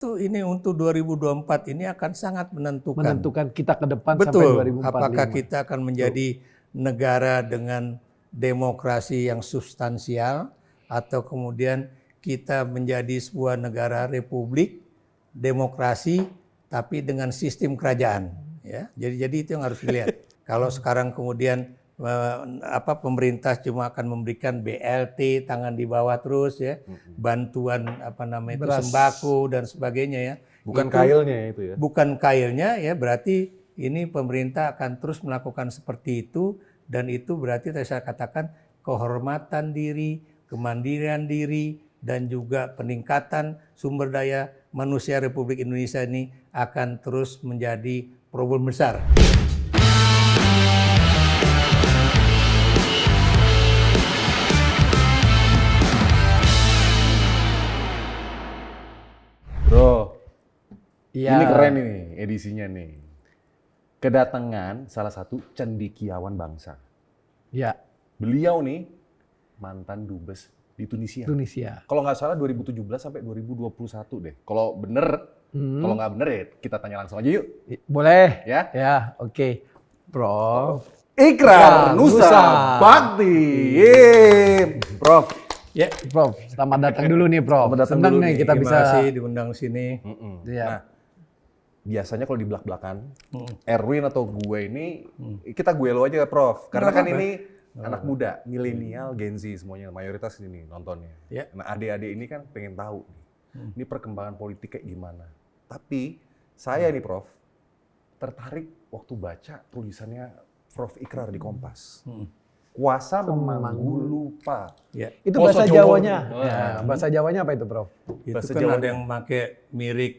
Itu ini untuk 2024 ini akan sangat menentukan. Menentukan kita ke depan Betul, sampai 2045. apakah kita akan menjadi negara dengan demokrasi yang substansial atau kemudian kita menjadi sebuah negara republik demokrasi tapi dengan sistem kerajaan, ya. Jadi itu yang harus dilihat. Kalau sekarang kemudian pemerintah cuma akan memberikan BLT tangan di bawah terus ya, bantuan itu Beras. sembako dan sebagainya ya. Bukan Itu kailnya itu ya. bukan kailnya ya, berarti ini pemerintah akan terus melakukan seperti itu dan itu berarti saya katakan kehormatan diri, kemandirian diri dan juga peningkatan sumber daya manusia Republik Indonesia ini akan terus menjadi problem besar. Bro, Iya. ini keren ini edisinya nih. Kedatangan salah satu cendekiawan bangsa. Ya, Beliau nih mantan dubes di Tunisia. Tunisia. Kalau nggak salah 2017 sampai 2021 deh. Kalau bener, kalau nggak bener ya kita tanya langsung aja yuk. Boleh? Ya. Ya, oke. Prof. Ikrar Ya, Nusa Nusa Bakti. Yeay. Prof. Ya, Prof, selamat datang dulu nih, Prof. Selamat datang Senang dulu nih nih. kita terima bisa. kasih diundang sini. Ya. Nah, biasanya kalau di belak-belakan, Erwin atau gue ini, kita gue lo aja Prof. Karena kan ini anak muda, milenial, Gen Z semuanya, mayoritas ini nontonnya. Ya. Nah adik-adik ini kan pengen tahu nih, ini perkembangan politik kayak gimana. Tapi saya nih Prof, tertarik waktu baca tulisannya Prof Ikrar di Kompas. Kuasa memanggul lupa. Ya, Itu Poso bahasa Jawa. Jawanya. Wah. Ya, bahasa Jawanya apa itu, Prof? itu Bahasa kan Jawanya. ada yang pakai mirip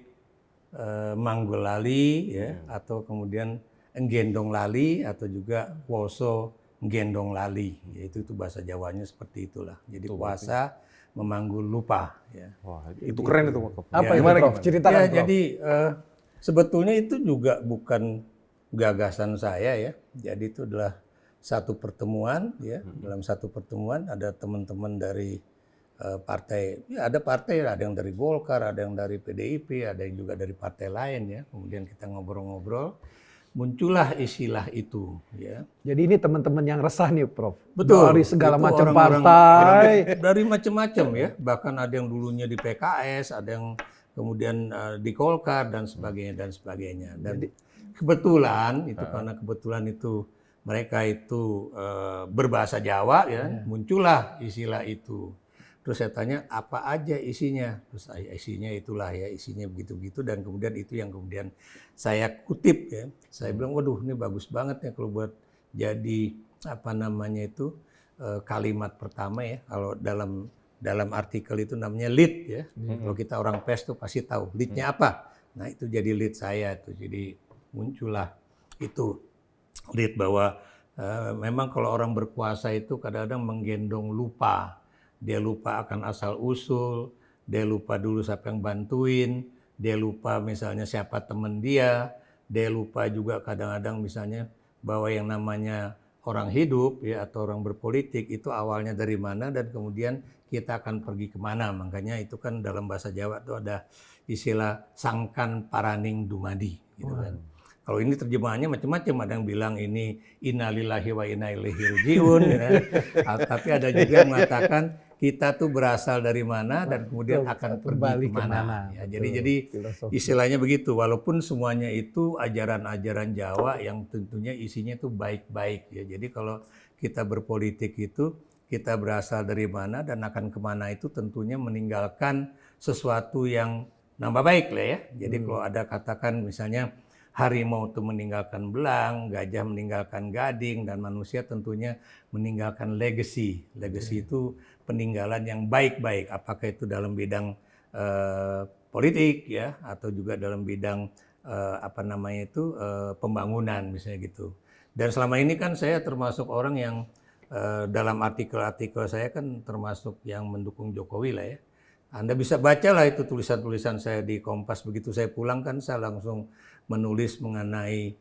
manggul lali ya, atau kemudian nggendong lali atau juga poso nggendong lali. Yaitu itu bahasa Jawanya seperti itulah. Jadi puasa memanggul lupa ya. Wah, itu keren itu. Prof. Apa Ya, itu, gimana, Prof? gimana? Ceritakan, Ya, Prof. jadi sebetulnya itu juga bukan gagasan saya ya. Jadi itu adalah satu pertemuan ya. Dalam satu pertemuan ada teman-teman dari partai, ya ada partai, ada yang dari Golkar, ada yang dari PDIP, ada yang juga dari partai lain ya. Kemudian kita ngobrol-ngobrol, muncullah istilah itu ya. Jadi ini teman-teman yang resah nih, Prof. Betul. Dari segala Itu macam orang-orang- partai. dari macam-macam ya. Bahkan ada yang dulunya di PKS, ada yang kemudian di Golkar dan sebagainya dan sebagainya. Dan kebetulan itu karena kebetulan itu mereka itu berbahasa Jawa ya, muncullah istilah itu. Terus saya tanya apa aja isinya, terus isinya itulah ya, isinya begitu-begitu dan kemudian itu yang kemudian saya kutip ya. Saya bilang waduh ini bagus banget ya kalau buat jadi kalimat pertama ya. Kalau dalam artikel itu namanya lead ya. Kalau kita orang pers tuh pasti tahu leadnya apa. Nah itu jadi lead saya tuh. Jadi muncullah itu lead bahwa memang kalau orang berkuasa itu kadang-kadang menggendong lupa. Dia lupa akan asal-usul, dia lupa dulu siapa yang bantuin, dia lupa misalnya siapa teman dia lupa juga kadang-kadang misalnya bahwa yang namanya orang hidup ya atau orang berpolitik itu awalnya dari mana dan kemudian kita akan pergi kemana. Makanya itu kan dalam bahasa Jawa itu ada istilah sangkan paraning dumadi gitu kan. Kalau ini terjemahannya macam-macam, ada yang bilang ini innalillahi wa inna ilaihi rajiun ya. Tapi ada juga yang mengatakan kita tuh berasal dari mana dan kemudian akan pergi kemana. Ya, jadi istilahnya begitu. Walaupun semuanya itu ajaran-ajaran Jawa yang tentunya isinya itu baik-baik. Ya. Jadi kalau kita berpolitik itu kita berasal dari mana dan akan kemana itu tentunya meninggalkan sesuatu yang nambah baik lah ya. Jadi kalau ada katakan misalnya harimau itu meninggalkan belang, gajah meninggalkan gading, dan manusia tentunya meninggalkan legacy. Legacy itu peninggalan yang baik-baik, apakah itu dalam bidang politik ya, atau juga dalam bidang pembangunan misalnya gitu. Dan selama ini kan saya termasuk orang yang dalam artikel-artikel saya kan termasuk yang mendukung Jokowi lah ya. Anda bisa bacalah itu tulisan-tulisan saya di Kompas, begitu saya pulang kan saya langsung menulis mengenai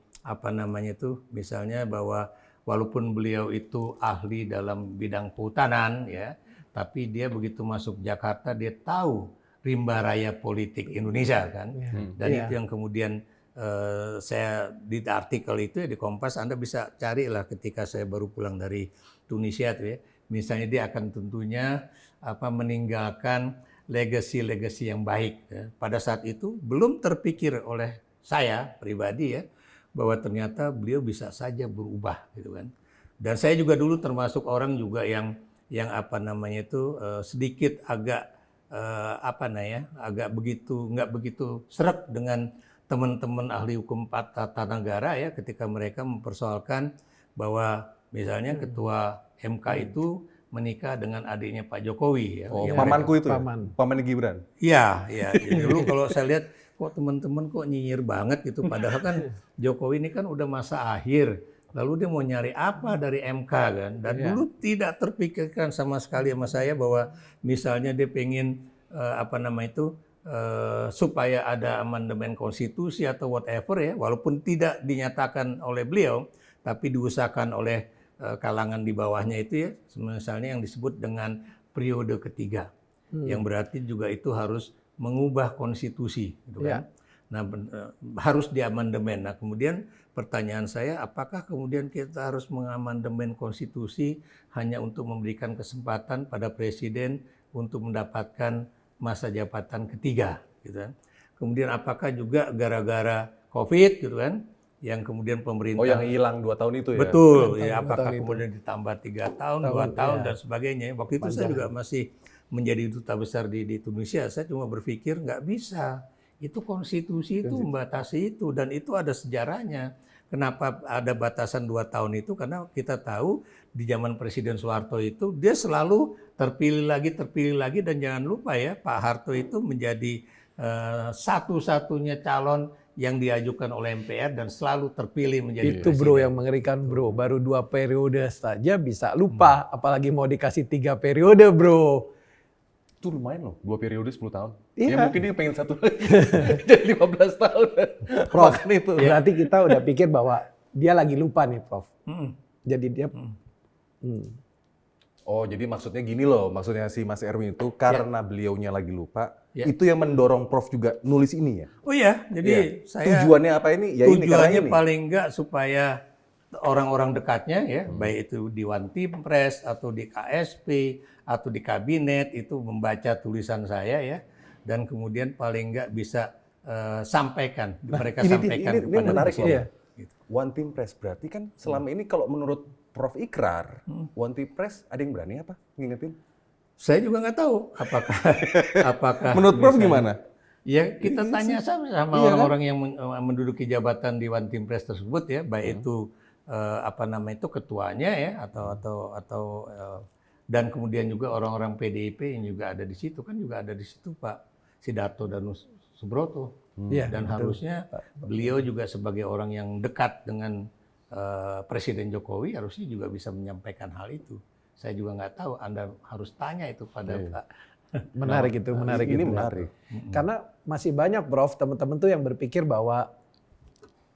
misalnya bahwa walaupun beliau itu ahli dalam bidang kehutanan ya, tapi dia begitu masuk Jakarta dia tahu rimba raya politik Indonesia kan. Dan Iya. itu yang kemudian saya di artikel itu ya di Kompas, Anda bisa carilah ketika saya baru pulang dari Tunisia tuh ya. Misalnya dia akan tentunya meninggalkan legacy yang baik. Ya. Pada saat itu belum terpikir oleh saya pribadi ya bahwa ternyata beliau bisa saja berubah gitu kan. Dan saya juga dulu termasuk orang juga yang sedikit agak agak nggak begitu sreg dengan teman-teman ahli hukum tata negara ya ketika mereka mempersoalkan bahwa misalnya ketua MK itu menikah dengan adiknya Pak Jokowi ya. Oh, yang pamanku itu Paman. ya? Paman Gibran? Iya, iya. Jadi dulu kalau saya lihat kok teman-teman kok nyinyir banget gitu. Padahal kan Jokowi ini kan udah masa akhir. Lalu dia mau nyari apa dari MK kan? Dan dulu tidak terpikirkan sama sekali sama saya bahwa misalnya dia pengen supaya ada amandemen konstitusi atau whatever ya, walaupun tidak dinyatakan oleh beliau, tapi diusahakan oleh kalangan di bawahnya itu ya, misalnya yang disebut dengan periode ketiga, yang berarti juga itu harus mengubah konstitusi, gitu kan? Nah, harus diamandemen. Nah, kemudian pertanyaan saya, apakah kemudian kita harus mengamandemen konstitusi hanya untuk memberikan kesempatan pada presiden untuk mendapatkan masa jabatan ketiga, gitu kan? Kemudian apakah juga gara-gara COVID, gitu kan? Yang kemudian pemerintah... Oh, yang hilang 2 tahun itu ya? Betul, ya apakah kemudian ditambah 3 tahun, 2 tahun, dan sebagainya. Waktu itu saya juga masih menjadi duta besar di Tunisia, saya cuma berpikir nggak bisa. Itu konstitusi itu membatasi itu, dan itu ada sejarahnya. Kenapa ada batasan 2 tahun itu? Karena kita tahu di zaman Presiden Soeharto itu, dia selalu terpilih lagi, dan jangan lupa ya, Pak Harto itu menjadi satu-satunya calon yang diajukan oleh MPR dan selalu terpilih menjadi itu presiden. bro yang mengerikan bro, baru 2 periode saja bisa lupa, apalagi mau dikasih 3 periode bro. Itu lumayan loh, 2 periode 10 tahun. Iya. Ya mungkin dia pengen satu lagi, jadi 15 tahun. Prof, Makan itu. berarti kita udah pikir bahwa dia lagi lupa nih Prof. Jadi dia... Oh, jadi maksudnya gini loh, maksudnya si Mas Erwin itu karena beliaunya lagi lupa, itu yang mendorong Prof juga nulis ini ya? Oh iya, jadi saya... Tujuannya apa ini? Ya ini, karena tujuannya ini. paling enggak supaya orang-orang dekatnya ya, baik itu di One Team Press atau di KSP atau di kabinet itu membaca tulisan saya ya, dan kemudian paling enggak bisa sampaikan, mereka sampaikan kepada menarik presiden. ya. One Team Press berarti kan selama ini kalau menurut Prof Ikrar, One Team Press ada yang berani apa ngingetin? Saya juga nggak tahu apakah Menurut Prof misalnya- gimana? Ya kita tanya sama orang-orang yang menduduki jabatan di One Team Press tersebut ya, baik itu ketuanya ya atau dan kemudian juga orang-orang PDIP yang juga ada di situ, kan juga ada di situ Pak Sidarto Danus Subroto. Dan harusnya beliau juga sebagai orang yang dekat dengan Presiden Jokowi harusnya juga bisa menyampaikan hal itu. Saya juga nggak tahu, Anda harus tanya itu pada Pak. Menarik itu, menarik Ini itu. menarik. Karena masih banyak Prof, teman-teman tuh yang berpikir bahwa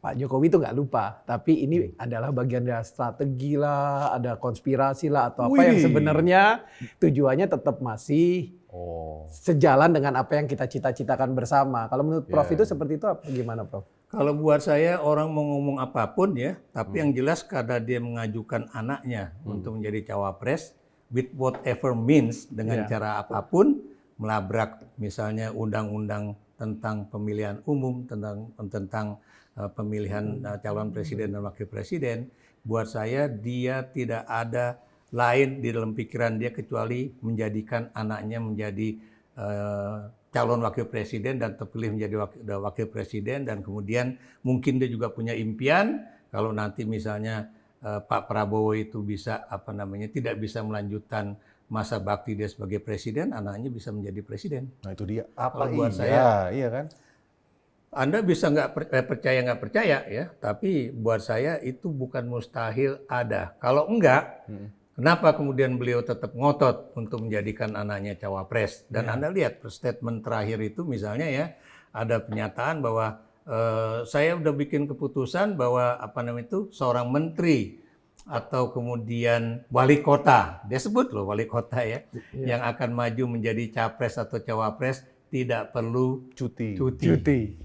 Pak Jokowi itu nggak lupa, tapi ini adalah bagian dari strategi lah, ada konspirasi lah, atau apa yang sebenarnya tujuannya tetap masih sejalan dengan apa yang kita cita-citakan bersama. Kalau menurut Prof itu seperti itu apa gimana Prof? Kalau buat saya orang mau ngomong apapun ya, tapi yang jelas karena dia mengajukan anaknya untuk menjadi cawapres, with whatever means, dengan cara apapun, melabrak misalnya undang-undang tentang pemilihan umum, tentang pemilihan calon presiden dan wakil presiden, buat saya dia tidak ada lain di dalam pikiran dia kecuali menjadikan anaknya menjadi calon wakil presiden dan terpilih menjadi wakil presiden, dan kemudian mungkin dia juga punya impian kalau nanti misalnya Pak Prabowo itu bisa tidak bisa melanjutkan masa bakti dia sebagai presiden, anaknya bisa menjadi presiden. Nah itu dia. Apa Kalau buat iya kan? Anda bisa nggak percaya ya, tapi buat saya itu bukan mustahil ada. Kalau enggak, kenapa kemudian beliau tetap ngotot untuk menjadikan anaknya cawapres? Dan Anda lihat statement terakhir itu misalnya ya, ada pernyataan bahwa saya udah bikin keputusan bahwa seorang menteri atau kemudian wali kota, dia sebut loh wali kota ya, yang akan maju menjadi capres atau cawapres tidak perlu Cuti. Cuti.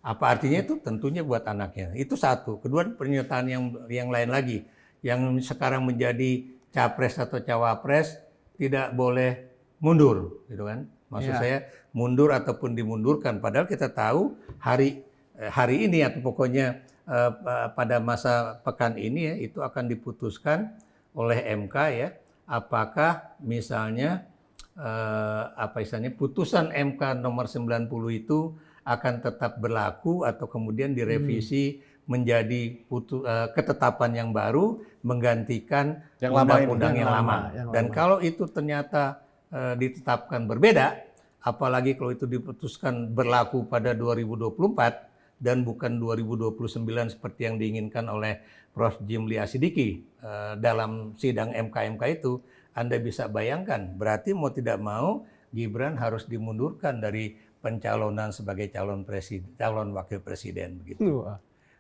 Apa artinya itu? Tentunya buat anaknya. Itu satu. Kedua, pernyataan yang lain lagi. Yang sekarang menjadi capres atau cawapres tidak boleh mundur, gitu kan? Maksud saya mundur ataupun dimundurkan. Padahal kita tahu hari ini atau pokoknya pada masa pekan ini ya, itu akan diputuskan oleh MK ya. Apakah misalnya putusan MK nomor 90 itu akan tetap berlaku atau kemudian direvisi menjadi ketetapan yang baru menggantikan undang-undang yang lama. Dan kalau itu ternyata ditetapkan berbeda, apalagi kalau itu diputuskan berlaku pada 2024 dan bukan 2029 seperti yang diinginkan oleh Prof. Jimli Asidiki dalam sidang MK itu, Anda bisa bayangkan, berarti mau tidak mau Gibran harus dimundurkan dari pencalonan sebagai calon wakil presiden begitu.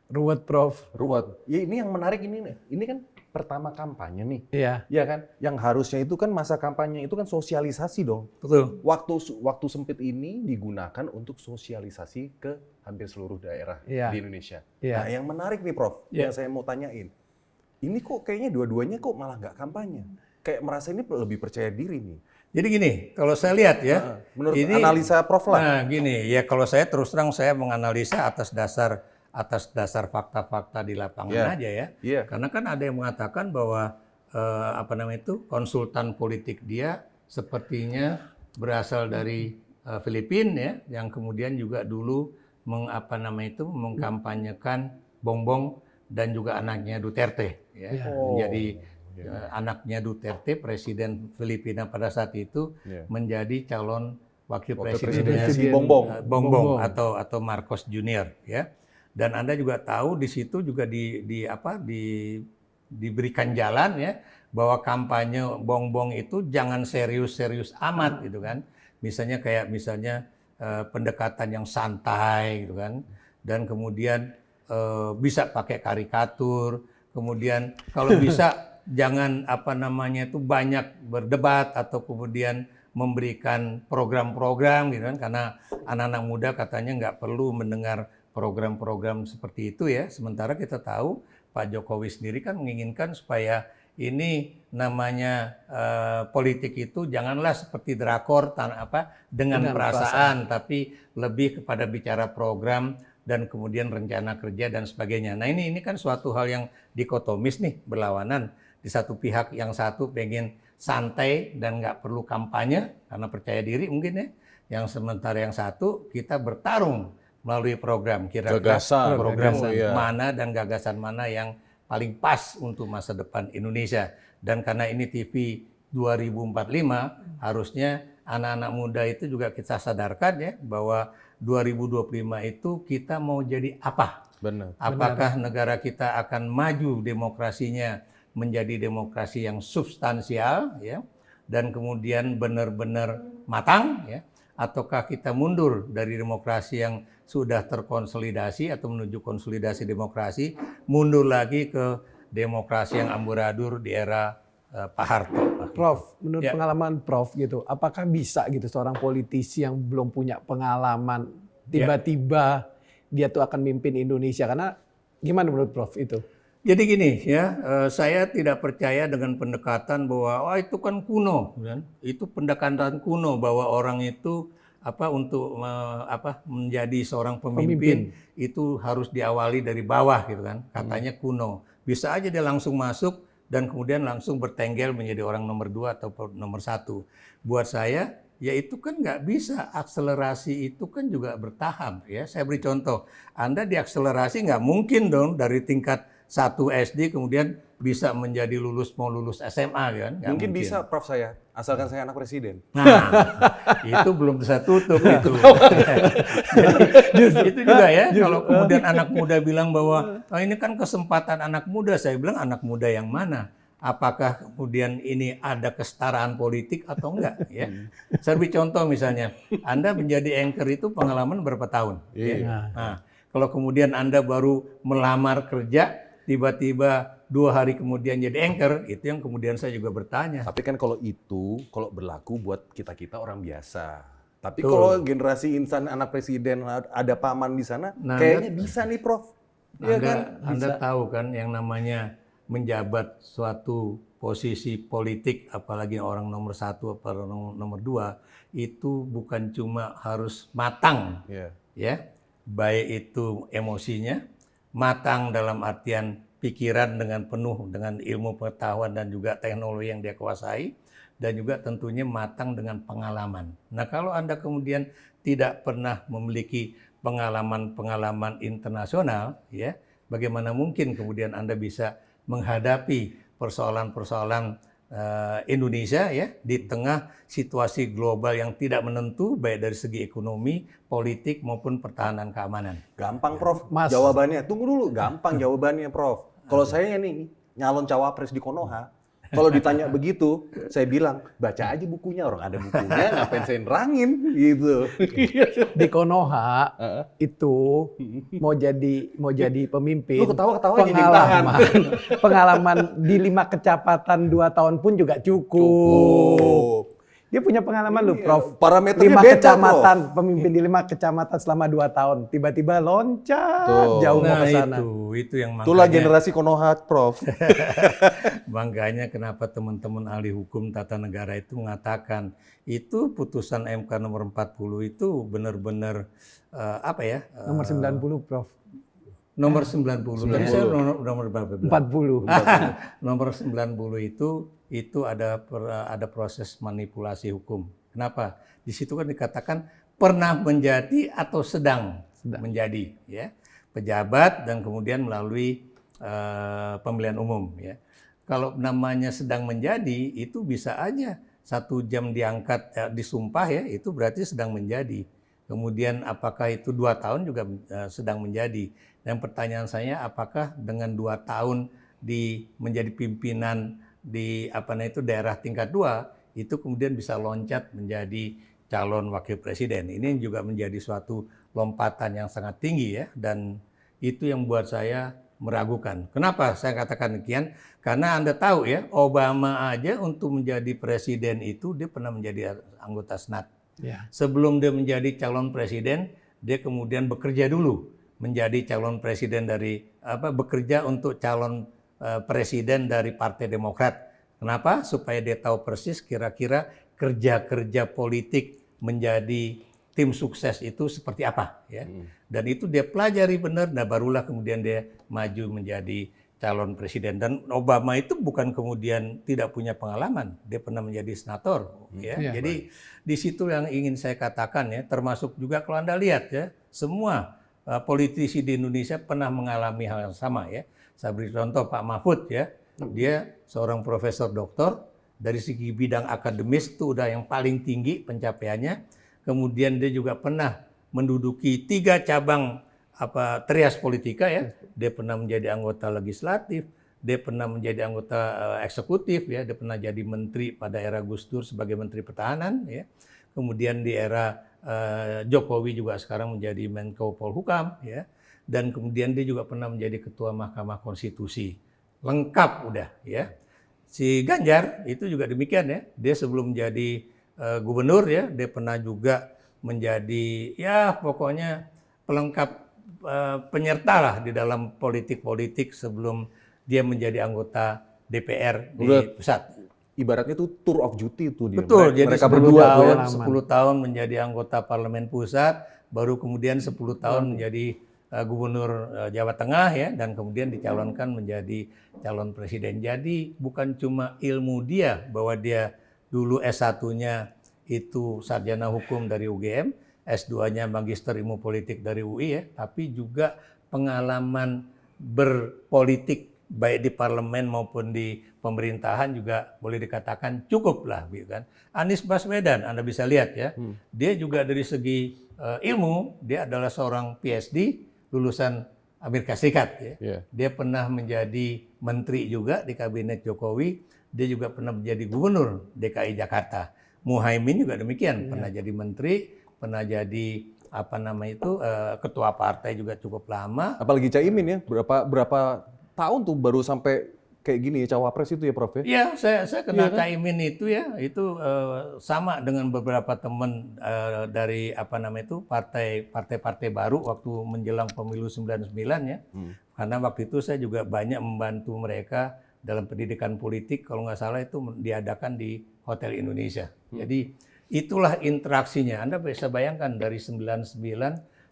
Ruwet, Prof. Ruwet. Ya ini yang menarik ini nih. Ini kan pertama kampanye nih. Iya. Iya kan? Yang harusnya itu kan masa kampanye itu kan sosialisasi dong. Betul. Waktu sempit ini digunakan untuk sosialisasi ke hampir seluruh daerah di Indonesia. Iya. Nah, yang menarik nih, Prof, yang saya mau tanyain. Ini kok kayaknya dua-duanya kok malah nggak kampanye. Kayak merasa ini lebih percaya diri nih. Jadi gini, kalau saya lihat ya, Menurut ini analisa Prof lah. Nah, gini, ya kalau saya terus terang saya menganalisa atas dasar fakta-fakta di lapangan aja ya. Iya. Karena kan ada yang mengatakan bahwa konsultan politik dia sepertinya berasal dari Filipina ya, yang kemudian juga dulu mengkampanyekan Bongbong dan juga anaknya Duterte ya. Menjadi anaknya Duterte, presiden Filipina pada saat itu menjadi calon wakil presidennya si Bongbong. Bongbong atau Marcos Junior ya. Dan Anda juga tahu di situ juga diberikan jalan ya bahwa kampanye Bongbong itu jangan serius-serius amat gitu kan. Misalnya pendekatan yang santai gitu kan. Dan kemudian bisa pakai karikatur, kemudian kalau bisa jangan banyak berdebat atau kemudian memberikan program-program gitu kan, karena anak-anak muda katanya nggak perlu mendengar program-program seperti itu ya. Sementara kita tahu Pak Jokowi sendiri kan menginginkan supaya ini namanya politik itu janganlah seperti drakor dengan perasaan, tapi lebih kepada bicara program dan kemudian rencana kerja dan sebagainya. Nah ini kan suatu hal yang dikotomis nih, berlawanan. Di satu pihak yang satu pengen santai dan nggak perlu kampanye karena percaya diri mungkin ya. Yang sementara yang satu kita bertarung melalui program. Kira-kira program mana dan gagasan mana yang paling pas untuk masa depan Indonesia. Dan karena ini TV 2045, harusnya anak-anak muda itu juga kita sadarkan ya bahwa 2025 itu kita mau jadi apa? Benar. Apakah negara kita akan maju demokrasinya menjadi demokrasi yang substansial ya, dan kemudian benar-benar matang ya, ataukah kita mundur dari demokrasi yang sudah terkonsolidasi atau menuju konsolidasi demokrasi, mundur lagi ke demokrasi yang amburadul di era Pak Harto. Prof, menurut pengalaman Prof gitu, apakah bisa gitu seorang politisi yang belum punya pengalaman tiba-tiba dia tuh akan mimpin Indonesia? Karena gimana menurut Prof itu? Jadi gini ya, saya tidak percaya dengan pendekatan bahwa itu kan kuno, kan? Itu pendekatan kuno bahwa orang itu untuk menjadi seorang pemimpin itu harus diawali dari bawah gitu kan, katanya kuno. Bisa aja dia langsung masuk dan kemudian langsung bertenggel menjadi orang nomor 2 atau nomor 1. Buat saya, ya itu kan nggak bisa. Akselerasi itu kan juga bertahap ya. Saya beri contoh, Anda diakselerasi nggak mungkin dong dari tingkat 1 SD kemudian bisa menjadi mau lulus SMA kan? Mungkin bisa, Prof, saya asalkan saya anak presiden. Nah, itu belum bisa tutup itu. Jadi, itu juga ya. Kalau kemudian anak muda bilang bahwa ini kan kesempatan anak muda, saya bilang anak muda yang mana? Apakah kemudian ini ada kesetaraan politik atau enggak? Ya. Saya beri contoh misalnya, Anda menjadi anchor itu pengalaman berapa tahun? Ya? Nah, kalau kemudian Anda baru melamar kerja, tiba-tiba 2 hari kemudian jadi anchor, itu yang kemudian saya juga bertanya. Tapi kan kalau berlaku buat kita-kita orang biasa. Tapi kalau generasi insan anak presiden ada paman di sana, Nah, kayaknya bisa nih Prof. Iya kan? Anda tahu kan yang namanya menjabat suatu posisi politik, apalagi orang nomor 1 atau nomor 2, itu bukan cuma harus matang, Iya. ya, baik itu emosinya, matang dalam artian pikiran dengan penuh dengan ilmu pengetahuan dan juga teknologi yang dia kuasai, dan juga tentunya matang dengan pengalaman. Nah, kalau Anda kemudian tidak pernah memiliki pengalaman-pengalaman internasional, ya, bagaimana mungkin kemudian Anda bisa menghadapi persoalan-persoalan Indonesia, ya, di tengah situasi global yang tidak menentu baik dari segi ekonomi, politik maupun pertahanan keamanan. Gampang Prof. Mas. Jawabannya. Tunggu dulu, gampang jawabannya Prof. Kalau saya nih nyalon cawapres di Konoha, kalau ditanya begitu, saya bilang baca aja bukunya, orang ada bukunya, ngapain saya nerangin gitu. Di Konoha itu mau jadi pemimpin. Lu ketawa-ketawa jadi tahan. Pengalaman di 5 kecamatan 2 tahun pun juga cukup. Dia punya pengalaman loh, Prof. Parameternya 5 beda, kecamatan, pemimpin di 5 kecamatan selama 2 tahun. Tiba-tiba loncat jauh mau ke sana. Itu yang makanya. Itulah generasi Konoha, Prof. Makanya kenapa teman-teman ahli hukum tata negara itu mengatakan itu putusan MK nomor 40 itu benar-benar Nomor 90, Prof. Nomor 90. Tadi saya nomor berapa? 40. Nomor 90 itu ada proses manipulasi hukum. Kenapa? Di situ kan dikatakan pernah menjadi atau sedang menjadi, ya, pejabat dan kemudian melalui pemilihan umum, ya. Kalau namanya sedang menjadi itu bisa aja 1 jam diangkat, disumpah, ya, itu berarti sedang menjadi. Kemudian apakah itu 2 tahun juga sedang menjadi. Dan pertanyaan saya, apakah dengan 2 tahun menjadi pimpinan di daerah tingkat 2 itu kemudian bisa loncat menjadi calon wakil presiden. Ini juga menjadi suatu lompatan yang sangat tinggi, ya, dan itu yang buat saya meragukan. Kenapa saya katakan demikian? Karena Anda tahu, ya, Obama aja untuk menjadi presiden itu dia pernah menjadi anggota Senat. Ya. Sebelum dia menjadi calon presiden, dia kemudian bekerja dulu menjadi calon presiden bekerja untuk calon presiden dari Partai Demokrat. Kenapa? Supaya dia tahu persis kira-kira kerja-kerja politik menjadi tim sukses itu seperti apa, ya. Dan itu dia pelajari benar, nah barulah kemudian dia maju menjadi calon presiden. Dan Obama itu bukan kemudian tidak punya pengalaman, dia pernah menjadi senator, ya. Jadi di situ yang ingin saya katakan, ya, termasuk juga kalau Anda lihat, ya, semua politisi di Indonesia pernah mengalami hal yang sama, ya. Saya beri contoh Pak Mahfud, ya. Dia seorang profesor doktor, dari segi bidang akademis itu udah yang paling tinggi pencapaiannya. Kemudian dia juga pernah menduduki 3 cabang trias politika, ya. Dia pernah menjadi anggota legislatif, dia pernah menjadi anggota eksekutif, ya. Dia pernah jadi menteri pada era Gus Dur sebagai menteri pertahanan, ya. Kemudian di era Jokowi juga sekarang menjadi Menko Polhukam, ya. Dan kemudian dia juga pernah menjadi ketua Mahkamah Konstitusi. Lengkap udah, ya. Si Ganjar itu juga demikian, ya. Dia sebelum menjadi gubernur, ya, dia pernah juga menjadi, ya, pokoknya pelengkap penyerta lah di dalam politik-politik sebelum dia menjadi anggota DPR di pusat. Ibaratnya itu tour of duty itu dia. Betul, jadi mereka 10 berdua tahun, ya. 10 tahun menjadi anggota parlemen pusat, baru kemudian 10 tahun menjadi gubernur Jawa Tengah, ya, dan kemudian dicalonkan menjadi calon presiden. Jadi bukan cuma ilmu dia, bahwa dia dulu S1-nya itu sarjana hukum dari UGM, S2-nya magister ilmu politik dari UI, ya, tapi juga pengalaman berpolitik baik di parlemen maupun di pemerintahan juga boleh dikatakan cukup lah, kan. Anies Baswedan, Anda bisa lihat, ya, dia juga dari segi ilmu, dia adalah seorang PhD lulusan Amerika Serikat, ya. Dia pernah menjadi menteri juga di kabinet Jokowi, dia juga pernah menjadi gubernur DKI Jakarta. Muhaimin juga demikian, pernah jadi menteri, pernah jadi ketua partai juga cukup lama. Apalagi Caimin, ya, berapa tahun tuh baru sampai kayak gini ya, cawapres itu ya Prof ya? Iya, saya kenal Caimin itu ya, itu sama dengan beberapa teman dari apa namanya itu partai-partai baru waktu menjelang pemilu 99 ya. Karena waktu itu saya juga banyak membantu mereka dalam pendidikan politik, kalau nggak salah itu diadakan di Hotel Indonesia. Jadi itulah interaksinya. Anda bisa bayangkan dari 99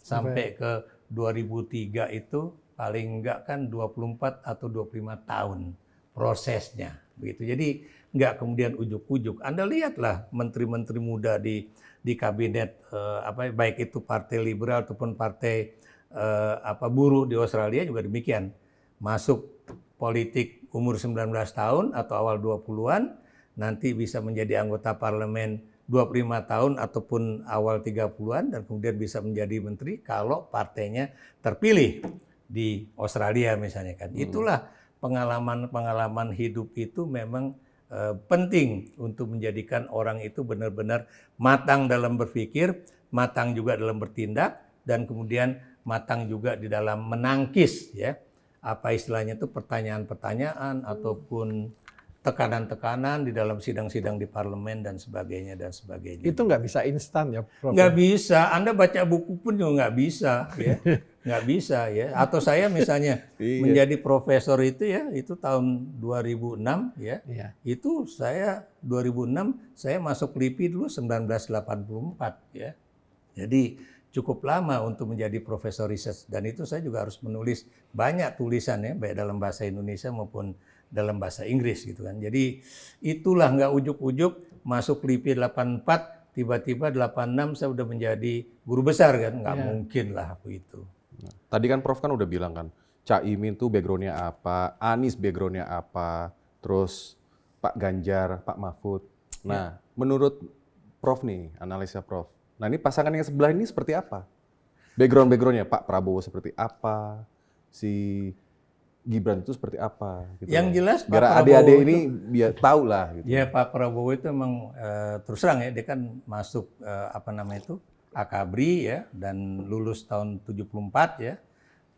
sampai ke 2003 itu paling enggak kan 24 atau 25 tahun prosesnya begitu. Jadi enggak kemudian ujuk-ujuk. Anda lihatlah menteri-menteri muda di kabinet baik itu partai liberal ataupun partai buruh di Australia juga demikian. Masuk politik umur 19 tahun atau awal 20-an, nanti bisa menjadi anggota parlemen 25 tahun ataupun awal 30-an dan kemudian bisa menjadi menteri kalau partainya terpilih di Australia misalnya kan. Itulah pengalaman hidup itu memang penting untuk menjadikan orang itu benar-benar matang dalam berpikir, matang juga dalam bertindak, dan kemudian matang juga di dalam menangkis ya. Apa istilahnya itu pertanyaan-pertanyaan ataupun tekanan-tekanan di dalam sidang-sidang di parlemen dan sebagainya dan sebagainya. Itu nggak bisa instan ya, Prof? Nggak bisa. Anda baca buku pun juga nggak bisa, ya. Nggak bisa ya. Atau saya misalnya menjadi profesor itu ya, itu tahun 2006 ya. Itu saya 2006 saya masuk LIPI dulu 1984 ya. Jadi cukup lama untuk menjadi profesor riset, dan itu saya juga harus menulis banyak tulisan ya, baik dalam bahasa Indonesia maupun dalam bahasa Inggris gitu kan. Jadi itulah nggak ujuk-ujuk masuk LIPI 84, tiba-tiba 86 saya udah menjadi guru besar kan, nggak mungkin lah begitu. Tadi kan Prof kan udah bilang kan, Caimin tuh backgroundnya apa, Anies backgroundnya apa, terus Pak Ganjar, Pak Mahfud. Nah, menurut Prof nih, analisa Prof, nah ini pasangan yang sebelah ini seperti apa? Backgroundnya Pak Prabowo seperti apa? Si Gibran itu seperti apa? Gitu. Yang jelas Pak biar Prabowo adik-adik itu, ini biar tahu lah. Gitu. Ya Pak Prabowo itu emang terus terang ya, dia kan masuk Akabri ya, dan lulus tahun 74 ya,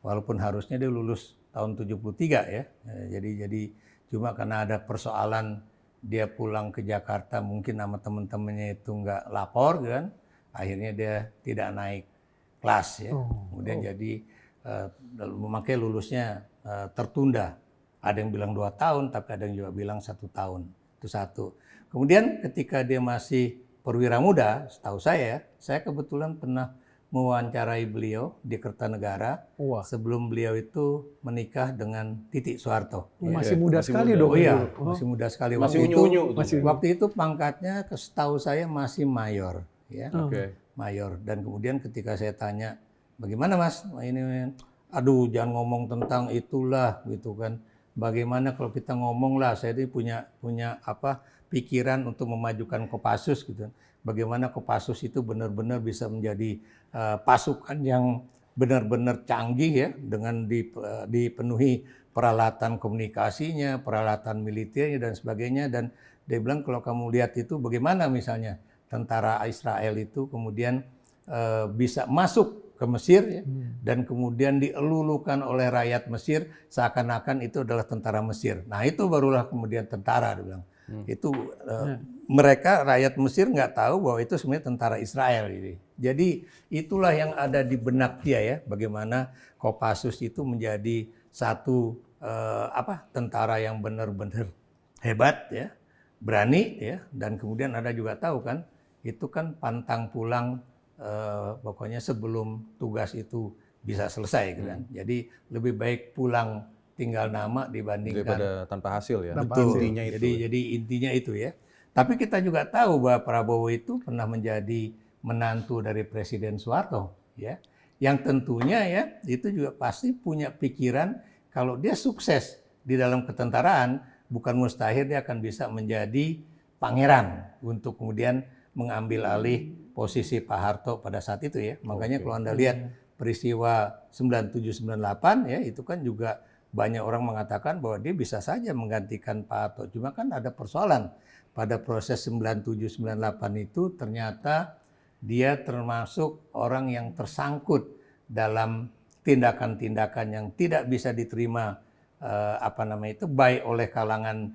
walaupun harusnya dia lulus tahun 73 ya. Jadi cuma karena ada persoalan dia pulang ke Jakarta mungkin sama teman-temannya itu nggak lapor kan, akhirnya dia tidak naik kelas ya. Kemudian jadi makanya lulusnya tertunda. Ada yang bilang 2 tahun, tapi ada yang juga bilang 1 tahun. Itu satu. Kemudian ketika dia masih perwira muda, setahu saya kebetulan pernah mewawancarai beliau di Kertanegara sebelum beliau itu menikah dengan Titik Soeharto. Masih muda sekali dong. Oh iya, masih muda sekali. Masih unyu-unyu. Waktu itu pangkatnya setahu saya masih mayor. Ya. Mayor. Dan kemudian ketika saya tanya, bagaimana Mas? Ini, aduh jangan ngomong tentang itulah gitu kan. Bagaimana kalau kita ngomong lah, saya ini punya pikiran untuk memajukan Kopassus gitu. Bagaimana Kopassus itu benar-benar bisa menjadi pasukan yang benar-benar canggih ya, dengan dipenuhi peralatan komunikasinya, peralatan militernya dan sebagainya. Dan dia bilang kalau kamu lihat itu bagaimana misalnya tentara Israel itu kemudian bisa masuk ke Mesir ya, dan kemudian dielulukan oleh rakyat Mesir seakan-akan itu adalah tentara Mesir. Nah itu barulah kemudian tentara, dia bilang. Itu mereka rakyat Mesir nggak tahu bahwa itu sebenarnya tentara Israel. Jadi itulah yang ada di benak dia ya, bagaimana Kopassus itu menjadi satu tentara yang benar-benar hebat ya, berani ya, dan kemudian Anda juga tahu kan, itu kan pantang pulang. Pokoknya sebelum tugas itu bisa selesai kan. Jadi lebih baik pulang tinggal nama dibandingkan daripada tanpa hasil ya. Betul. Intinya itu. Jadi intinya itu ya. Tapi kita juga tahu bahwa Prabowo itu pernah menjadi menantu dari Presiden Soeharto ya. Yang tentunya ya itu juga pasti punya pikiran kalau dia sukses di dalam ketentaraan, bukan mustahil dia akan bisa menjadi pangeran untuk kemudian mengambil alih posisi Pak Harto pada saat itu ya. Makanya kalau Anda lihat peristiwa 97-98 ya, itu kan juga banyak orang mengatakan bahwa dia bisa saja menggantikan Pak Harto. Cuma kan ada persoalan pada proses 97-98 itu, ternyata dia termasuk orang yang tersangkut dalam tindakan-tindakan yang tidak bisa diterima baik oleh kalangan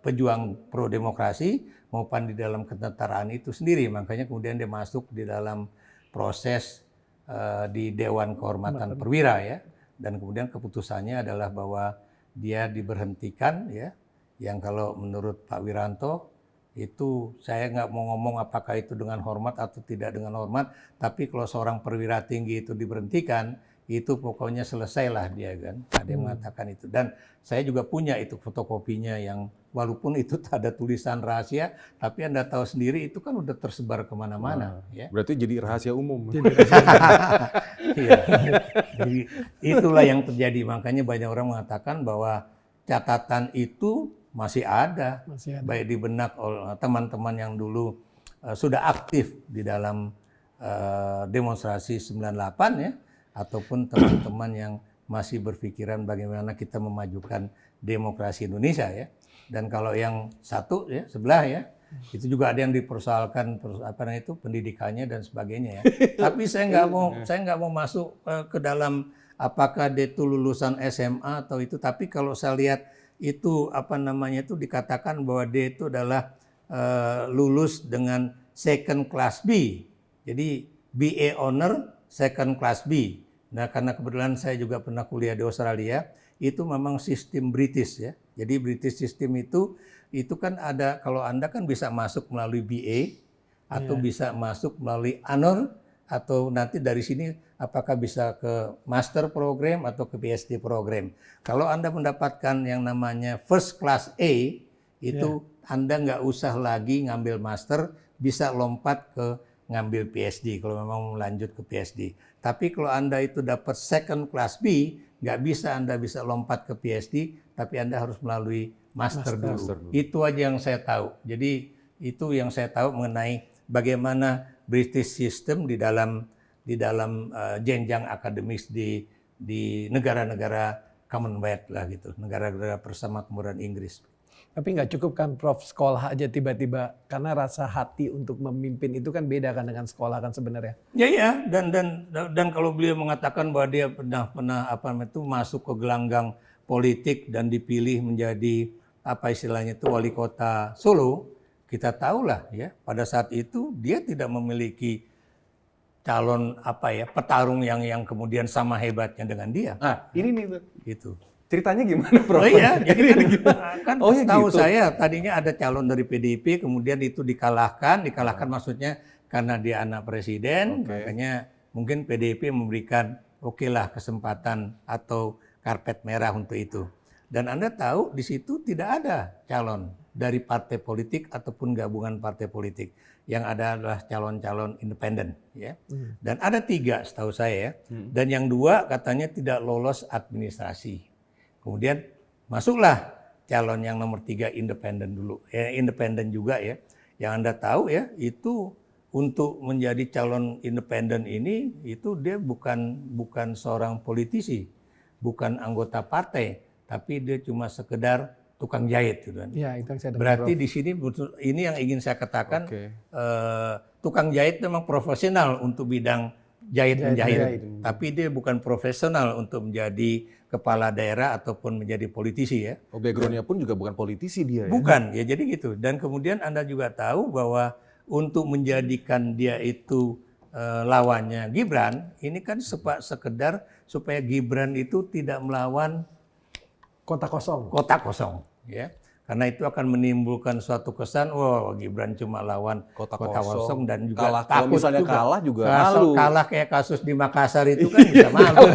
pejuang pro demokrasi maupun di dalam ketentaraan itu sendiri. Makanya kemudian dia masuk di dalam proses di Dewan Kehormatan Perwira ya, dan kemudian keputusannya adalah bahwa dia diberhentikan ya. Yang kalau menurut Pak Wiranto itu saya nggak mau ngomong apakah itu dengan hormat atau tidak dengan hormat, tapi kalau seorang perwira tinggi itu diberhentikan, itu pokoknya selesailah dia kan. Ada yang mengatakan itu. Dan saya juga punya itu fotokopinya yang walaupun itu ada tulisan rahasia, tapi Anda tahu sendiri itu kan udah tersebar kemana-mana. Ya. Berarti jadi rahasia umum. Iya. Jadi itulah yang terjadi. Makanya banyak orang mengatakan bahwa catatan itu masih ada. Baik di benak teman-teman yang dulu sudah aktif di dalam demonstrasi 98 ya, ataupun teman-teman yang masih berpikiran bagaimana kita memajukan demokrasi Indonesia ya. Dan kalau yang satu ya sebelah ya, itu juga ada yang dipersoalkan pendidikannya dan sebagainya ya. Tapi saya nggak mau masuk ke dalam apakah dia itu lulusan SMA atau itu. Tapi kalau saya lihat itu itu dikatakan bahwa dia itu adalah lulus dengan second class B. Jadi BA honor second class B. Nah, karena kebetulan saya juga pernah kuliah di Australia, itu memang sistem British ya. Jadi British system itu kan ada, kalau Anda kan bisa masuk melalui BA atau bisa masuk melalui honor, atau nanti dari sini apakah bisa ke master program atau ke PhD program. Kalau Anda mendapatkan yang namanya first class A, itu Anda nggak usah lagi ngambil master, bisa lompat ke ngambil PhD kalau memang mau lanjut ke PhD. Tapi kalau Anda itu dapat second class B, nggak bisa Anda bisa lompat ke PhD, tapi Anda harus melalui master dulu. Itu aja yang saya tahu. Jadi itu yang saya tahu mengenai bagaimana British system di dalam jenjang akademis di negara-negara Commonwealth lah gitu, negara-negara Persemakmuran Inggris. Tapi nggak cukup kan Prof sekolah aja tiba-tiba, karena rasa hati untuk memimpin itu kan beda kan dengan sekolah kan sebenarnya. Ya dan kalau beliau mengatakan bahwa dia pernah masuk ke gelanggang politik dan dipilih menjadi istilahnya itu wali kota Solo, kita tahulah ya pada saat itu dia tidak memiliki calon petarung yang kemudian sama hebatnya dengan dia. Nah, ini nih itu. Ceritanya gimana, Prof? Oh iya, jadi kan tahu gitu. saya tadinya ada calon dari PDIP, kemudian itu dikalahkan maksudnya karena dia anak presiden, makanya mungkin PDIP memberikan lah kesempatan atau karpet merah untuk itu. Dan Anda tahu di situ tidak ada calon dari partai politik ataupun gabungan partai politik. Yang ada adalah calon-calon independen ya. Dan ada 3 setahu saya ya. Dan yang 2 katanya tidak lolos administrasi. Kemudian masuklah calon yang nomor 3 independen dulu. Independen juga ya. Yang Anda tahu ya, itu untuk menjadi calon independen ini itu dia bukan seorang politisi, bukan anggota partai, tapi dia cuma sekedar tukang jahit gitu kan. Ya, itu yang saya dengar, Berarti Prof. di sini ini yang ingin saya katakan, tukang jahit memang profesional untuk bidang jahit-menjahit, tapi dia bukan profesional untuk menjadi kepala daerah ataupun menjadi politisi ya. Background-nya pun juga bukan politisi dia ya. Bukan, ya jadi gitu. Dan kemudian Anda juga tahu bahwa untuk menjadikan dia itu lawannya Gibran, ini kan sekedar supaya Gibran itu tidak melawan Kota kosong. Kota kosong, ya. Karena itu akan menimbulkan suatu kesan, Gibran cuma lawan kota kosong dan juga kalah, takut kalau misalnya juga. kalah juga malu. Kalah kayak kasus di Makassar itu kan bisa malu.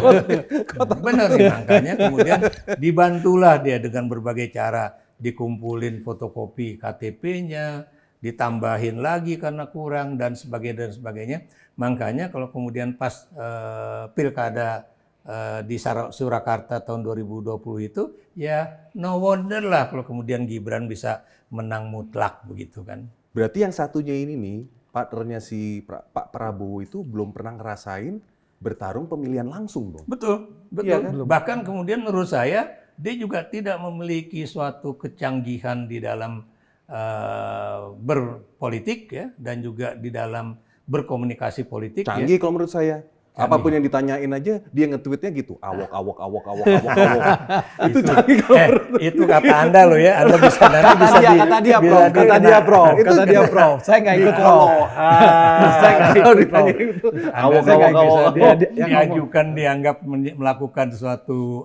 Benar nih, makanya kemudian dibantulah dia dengan berbagai cara, dikumpulin fotokopi KTP-nya, ditambahin lagi karena kurang dan sebagainya. Makanya kalau kemudian pas pilkada di Surakarta tahun 2020 itu, ya no wonder lah kalau kemudian Gibran bisa menang mutlak begitu kan. Berarti yang satunya ini nih, partnernya si Pak Prabowo itu belum pernah ngerasain bertarung pemilihan langsung dong. Betul. Iya kan? Bahkan kemudian menurut saya, dia juga tidak memiliki suatu kecanggihan di dalam berpolitik ya, dan juga di dalam berkomunikasi politik. Canggih kalau menurut saya. Apapun yang ditanyain aja, dia nge-tweetnya gitu. Awok. Itu canggih itu kata Anda loh ya. Anda bisa nanti bisa Kata dia, Prof. Kata dia, Prof. Saya nggak ikut, Prof. Saya nggak ikut, Prof. Awok. Diajukan dianggap melakukan suatu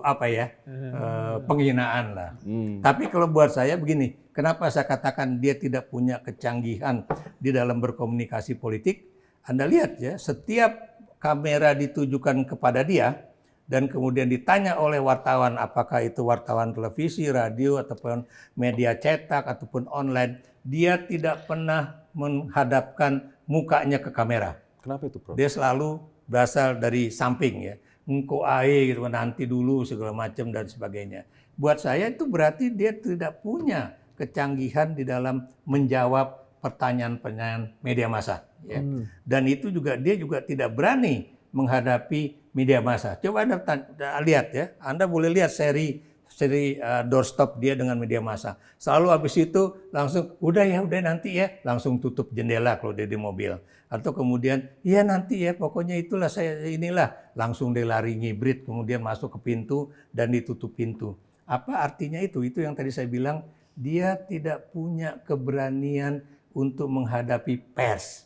penghinaan lah. Tapi kalau buat saya begini, kenapa saya katakan dia tidak punya kecanggihan di dalam berkomunikasi politik? Anda lihat ya, setiap kamera ditujukan kepada dia dan kemudian ditanya oleh wartawan, apakah itu wartawan televisi, radio, ataupun media cetak, ataupun online, dia tidak pernah menghadapkan mukanya ke kamera. Kenapa itu, Prof? Dia selalu berasal dari samping ya. Engko ae gitu, nanti dulu segala macam dan sebagainya. Buat saya itu berarti dia tidak punya kecanggihan di dalam menjawab pertanyaan-pertanyaan media massa. Ya. Dan itu juga dia juga tidak berani menghadapi media massa. Coba Anda lihat ya, Anda boleh lihat seri doorstop dia dengan media massa. Selalu habis itu langsung udah nanti ya, langsung tutup jendela kalau dia di mobil. Atau kemudian ya nanti ya, pokoknya itulah langsung dia lari ngibrit, kemudian masuk ke pintu dan ditutup pintu. Apa artinya itu? Itu yang tadi saya bilang, dia tidak punya keberanian untuk menghadapi pers.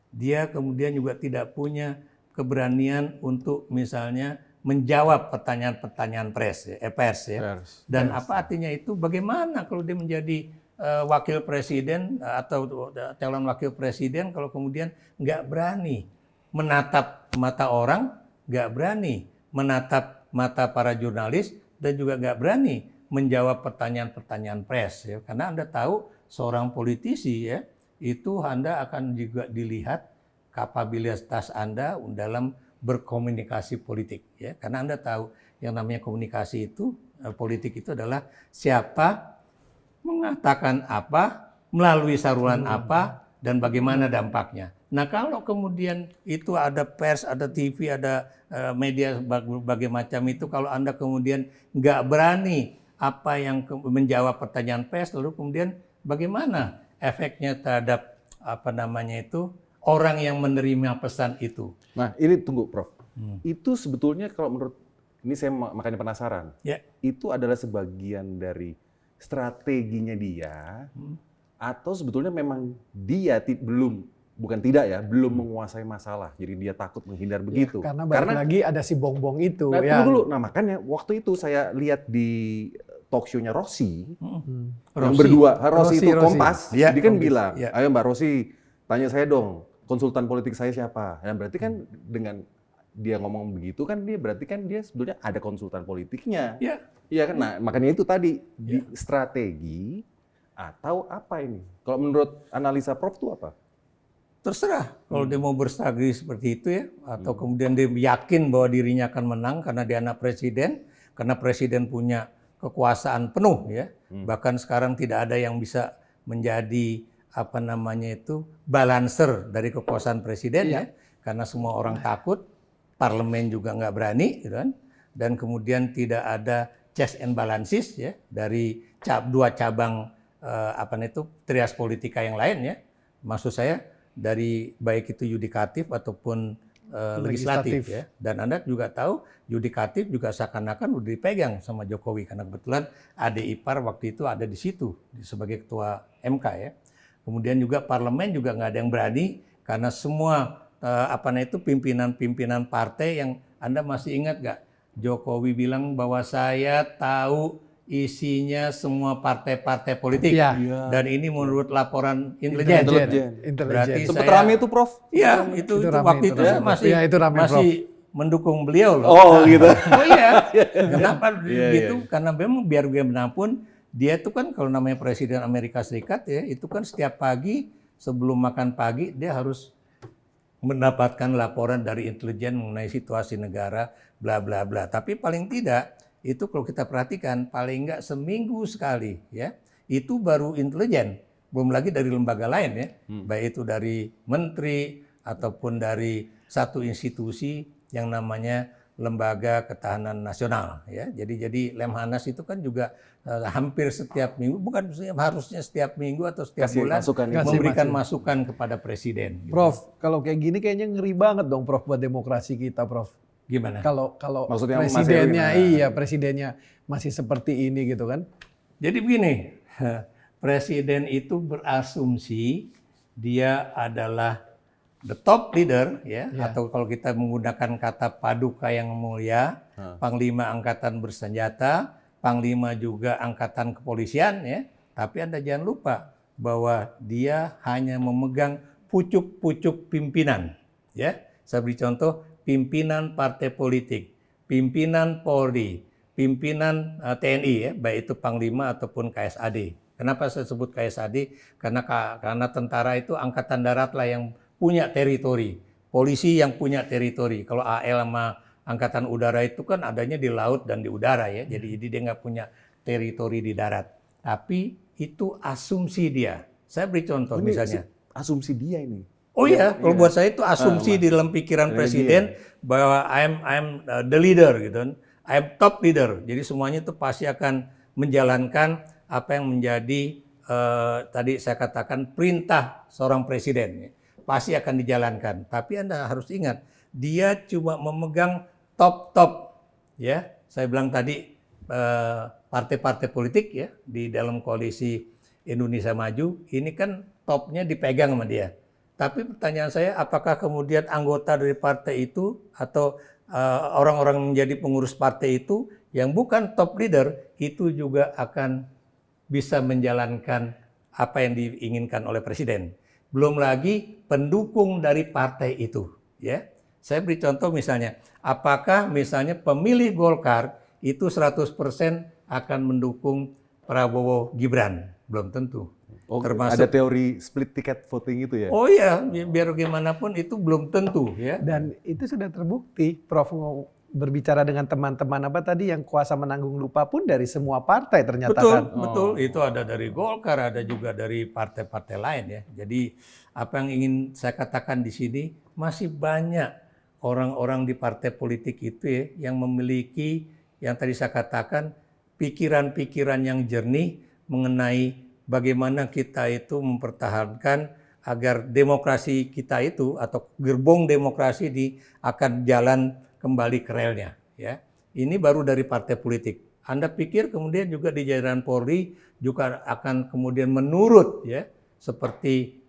Dia kemudian juga tidak punya keberanian untuk misalnya menjawab pertanyaan-pertanyaan pers ya. Dan apa artinya itu? Bagaimana kalau dia menjadi wakil presiden atau calon wakil presiden kalau kemudian nggak berani menatap mata orang, nggak berani menatap mata para jurnalis, dan juga nggak berani menjawab pertanyaan-pertanyaan pers ya. Karena Anda tahu seorang politisi ya, itu Anda akan juga dilihat kapabilitas Anda dalam berkomunikasi politik ya. Karena Anda tahu yang namanya komunikasi itu, politik itu adalah siapa mengatakan apa, melalui saluran apa, dan bagaimana dampaknya. Nah kalau kemudian itu ada pers, ada TV, ada media berbagai macam itu, kalau Anda kemudian nggak berani menjawab pertanyaan pers, lalu kemudian bagaimana efeknya terhadap orang yang menerima pesan itu. Nah ini tunggu Prof. Itu sebetulnya kalau menurut, ini saya makanya penasaran, itu adalah sebagian dari strateginya dia, atau sebetulnya memang dia belum menguasai masalah, jadi dia takut menghindar begitu. Karena lagi ada si bongbong itu. Nah, tunggu dulu. Nah makanya waktu itu saya lihat di talk show-nya Rossi, yang berdua, Rossi itu Kompas, dia kan bilang, ayo Mbak Rossi, tanya saya dong, konsultan politik saya siapa? Dan berarti kan dengan dia ngomong begitu kan dia berarti kan dia sebetulnya ada konsultan politiknya. Iya kan? Nah, makanya itu tadi di strategi atau apa ini? Kalau menurut analisa Prof itu apa? Terserah kalau dia mau berstrategi seperti itu ya, atau kemudian dia yakin bahwa dirinya akan menang karena dia anak presiden, karena presiden punya kekuasaan penuh ya. Bahkan sekarang tidak ada yang bisa menjadi balancer dari kekuasaan presiden ya. Karena semua orang takut, parlemen juga nggak berani gitu kan. Dan kemudian tidak ada checks and balances ya dari dua cabang trias politika yang lain ya. Maksud saya dari baik itu yudikatif ataupun legislatif ya. Dan Anda juga tahu yudikatif juga seakan-akan udah dipegang sama Jokowi karena kebetulan adik ipar waktu itu ada di situ sebagai ketua MK ya. Kemudian juga parlemen juga nggak ada yang berani karena semua pimpinan-pimpinan partai yang Anda masih ingat nggak? Jokowi bilang bahwa saya tahu isinya semua partai-partai politik. Dan ini menurut laporan intelijen. Berarti sempat rame itu Prof? Iya, itu waktu itu saya masih mendukung beliau loh. Oh gitu. Oh iya. Kenapa gitu? Karena memang biar bagaimanapun dia itu kan kalau namanya Presiden Amerika Serikat ya, itu kan setiap pagi sebelum makan pagi dia harus mendapatkan laporan dari intelijen mengenai situasi negara, bla bla bla. Tapi paling tidak itu kalau kita perhatikan paling enggak seminggu sekali ya, itu baru intelijen, belum lagi dari lembaga lain ya, baik itu dari menteri ataupun dari satu institusi yang namanya Lembaga Ketahanan Nasional ya. Jadi Lemhanas itu kan juga hampir setiap minggu, bukan harusnya setiap minggu atau setiap Kasih bulan masukan, memberikan masukan kepada presiden. Gitu. Prof, kalau kayak gini kayaknya ngeri banget dong Prof buat demokrasi kita, Prof. Gimana? Kalau Maksudnya Mas presidennya Erwin, presidennya masih seperti ini gitu kan. Jadi begini, presiden itu berasumsi dia adalah the top leader ya, atau kalau kita menggunakan kata paduka yang mulia, panglima angkatan bersenjata, panglima juga angkatan kepolisian ya. Tapi Anda jangan lupa bahwa dia hanya memegang pucuk-pucuk pimpinan ya. Saya beri contoh, pimpinan partai politik, pimpinan Polri, pimpinan TNI ya, baik itu panglima ataupun KSAD. Kenapa saya sebut KSAD? Karena tentara itu angkatan darat lah yang punya teritori, polisi yang punya teritori. Kalau AL sama angkatan udara itu kan adanya di laut dan di udara ya, jadi dia nggak punya teritori di darat. Tapi itu asumsi dia. Saya beri contoh misalnya. Asumsi dia ini. Oh iya, kalau buat saya itu asumsi di dalam pikiran presiden bahwa I'm the leader gitu kan. I'm top leader. Jadi semuanya itu pasti akan menjalankan apa yang menjadi tadi saya katakan perintah seorang presiden ya. Pasti akan dijalankan. Tapi Anda harus ingat, dia cuma memegang top ya. Saya bilang tadi partai-partai politik ya di dalam koalisi Indonesia Maju ini kan topnya dipegang sama dia. Tapi pertanyaan saya, apakah kemudian anggota dari partai itu atau orang-orang menjadi pengurus partai itu yang bukan top leader itu juga akan bisa menjalankan apa yang diinginkan oleh presiden. Belum lagi pendukung dari partai itu, ya. Saya beri contoh misalnya, apakah misalnya pemilih Golkar itu 100% akan mendukung Prabowo Gibran? Belum tentu. Oh, Termasuk, ada teori split ticket voting itu ya? oh iya, biar bagaimanapun itu belum tentu, ya. Dan itu sudah terbukti, Prof berbicara dengan teman-teman apa tadi yang kuasa menanggung lupa pun dari semua partai ternyata kan. Betul. Itu ada dari Golkar, ada juga dari partai-partai lain ya. Jadi apa yang ingin saya katakan di sini, masih banyak orang-orang di partai politik itu ya yang memiliki yang tadi saya katakan pikiran-pikiran yang jernih mengenai bagaimana kita itu mempertahankan agar demokrasi kita itu atau gerbong demokrasi akan jalan kembali ke relnya ya. Ini baru dari partai politik. Anda pikir kemudian juga di jajaran Polri juga akan kemudian menurut ya seperti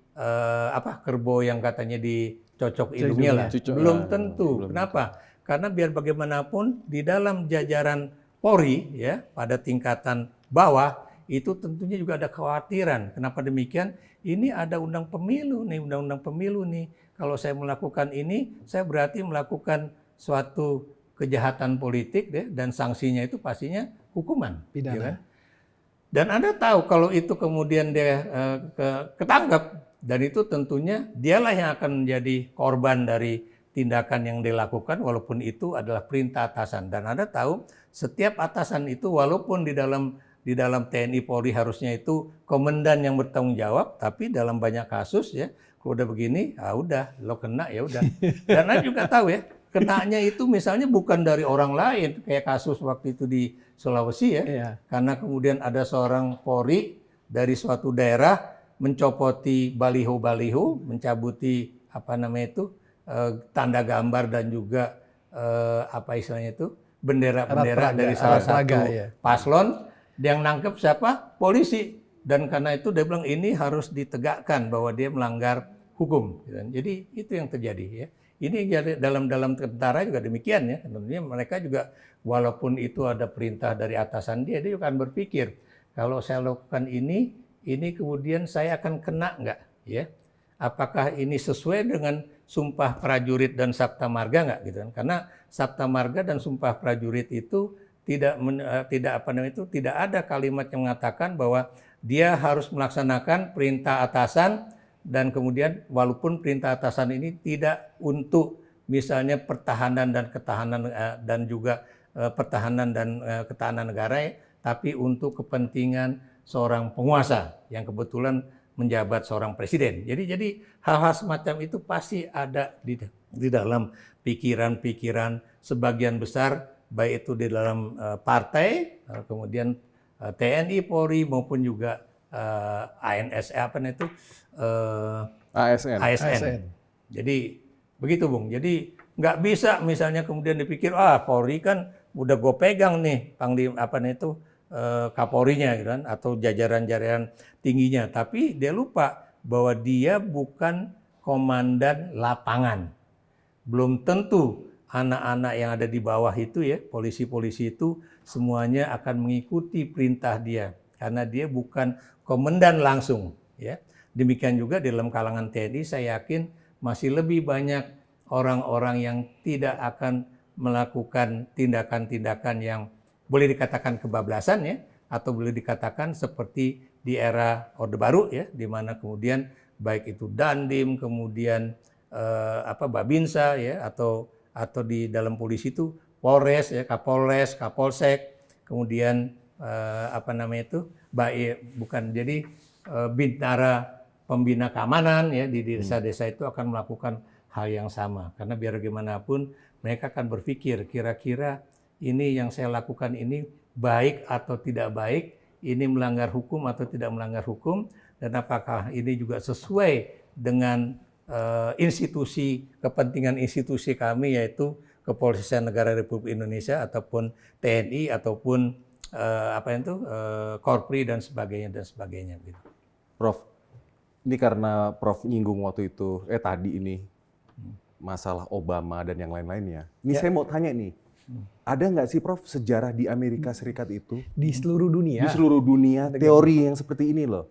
kerbau yang katanya dicocok hidungnya lah. Belum tentu. Kenapa? Karena biar bagaimanapun di dalam jajaran Polri ya pada tingkatan bawah itu tentunya juga ada kekhawatiran. Kenapa demikian? Ini ada undang-undang pemilu nih. Kalau saya melakukan ini, saya berarti melakukan suatu kejahatan politik dan sanksinya itu pastinya hukuman. Pidana. Ya kan? Dan Anda tahu kalau itu kemudian dia ketangkap dan itu tentunya dialah yang akan menjadi korban dari tindakan yang dilakukan walaupun itu adalah perintah atasan. Dan Anda tahu setiap atasan itu walaupun di dalam TNI Polri harusnya itu komandan yang bertanggung jawab, tapi dalam banyak kasus ya kalau udah begini, udah lo kena ya udah. Dan Anda juga tahu ya, kenanya itu misalnya bukan dari orang lain kayak kasus waktu itu di Sulawesi ya. Iya. Karena kemudian ada seorang Polri dari suatu daerah mencopoti baliho-baliho, mencabuti tanda gambar dan juga istilahnya itu bendera-bendera dari salah satu paslon. Yang nangkep siapa? Polisi. Dan karena itu dia bilang ini harus ditegakkan bahwa dia melanggar hukum. Jadi itu yang terjadi ya. Ini dalam tentara juga demikian ya. Tentunya mereka juga walaupun itu ada perintah dari atasan dia juga akan berpikir kalau saya lakukan ini kemudian saya akan kena nggak ya? Apakah ini sesuai dengan Sumpah Prajurit dan Sabta Marga nggak gitu kan? Karena Sabta Marga dan Sumpah Prajurit itu tidak ada kalimat yang mengatakan bahwa dia harus melaksanakan perintah atasan dan kemudian walaupun perintah atasan ini tidak untuk misalnya pertahanan dan ketahanan dan juga pertahanan dan ketahanan negara tapi untuk kepentingan seorang penguasa yang kebetulan menjabat seorang presiden. Jadi hal-hal semacam itu pasti ada di dalam pikiran-pikiran sebagian besar baik itu di dalam partai, kemudian TNI, Polri maupun juga ANS ASN. ASN. Jadi begitu Bung. Jadi nggak bisa misalnya kemudian dipikir Polri kan udah gue pegang nih panglima Kapolrinya gitu kan, atau jajaran-jajaran tingginya, tapi dia lupa bahwa dia bukan komandan lapangan. Belum tentu anak-anak yang ada di bawah itu ya, polisi-polisi itu semuanya akan mengikuti perintah dia karena dia bukan komandan langsung ya. Demikian juga di dalam kalangan TNI saya yakin masih lebih banyak orang-orang yang tidak akan melakukan tindakan-tindakan yang boleh dikatakan kebablasan ya, atau boleh dikatakan seperti di era Orde Baru ya, di mana kemudian baik itu Dandim, kemudian Babinsa ya, atau di dalam polisi itu Polres ya, Kapolres, Kapolsek, kemudian Bintara Pembina Keamanan ya di desa-desa itu akan melakukan hal yang sama, karena biar bagaimanapun mereka akan berpikir kira-kira ini yang saya lakukan ini baik atau tidak baik, ini melanggar hukum atau tidak melanggar hukum, dan apakah ini juga sesuai dengan kepentingan institusi kami, yaitu Kepolisian Negara Republik Indonesia ataupun TNI ataupun Korpri dan sebagainya gitu. Prof, ini karena Prof nyinggung waktu itu tadi ini masalah Obama dan yang lain-lainnya. Ini saya mau tanya nih. Ada nggak sih Prof sejarah di Amerika Serikat itu? Di seluruh dunia? Di seluruh dunia teori yang seperti ini loh.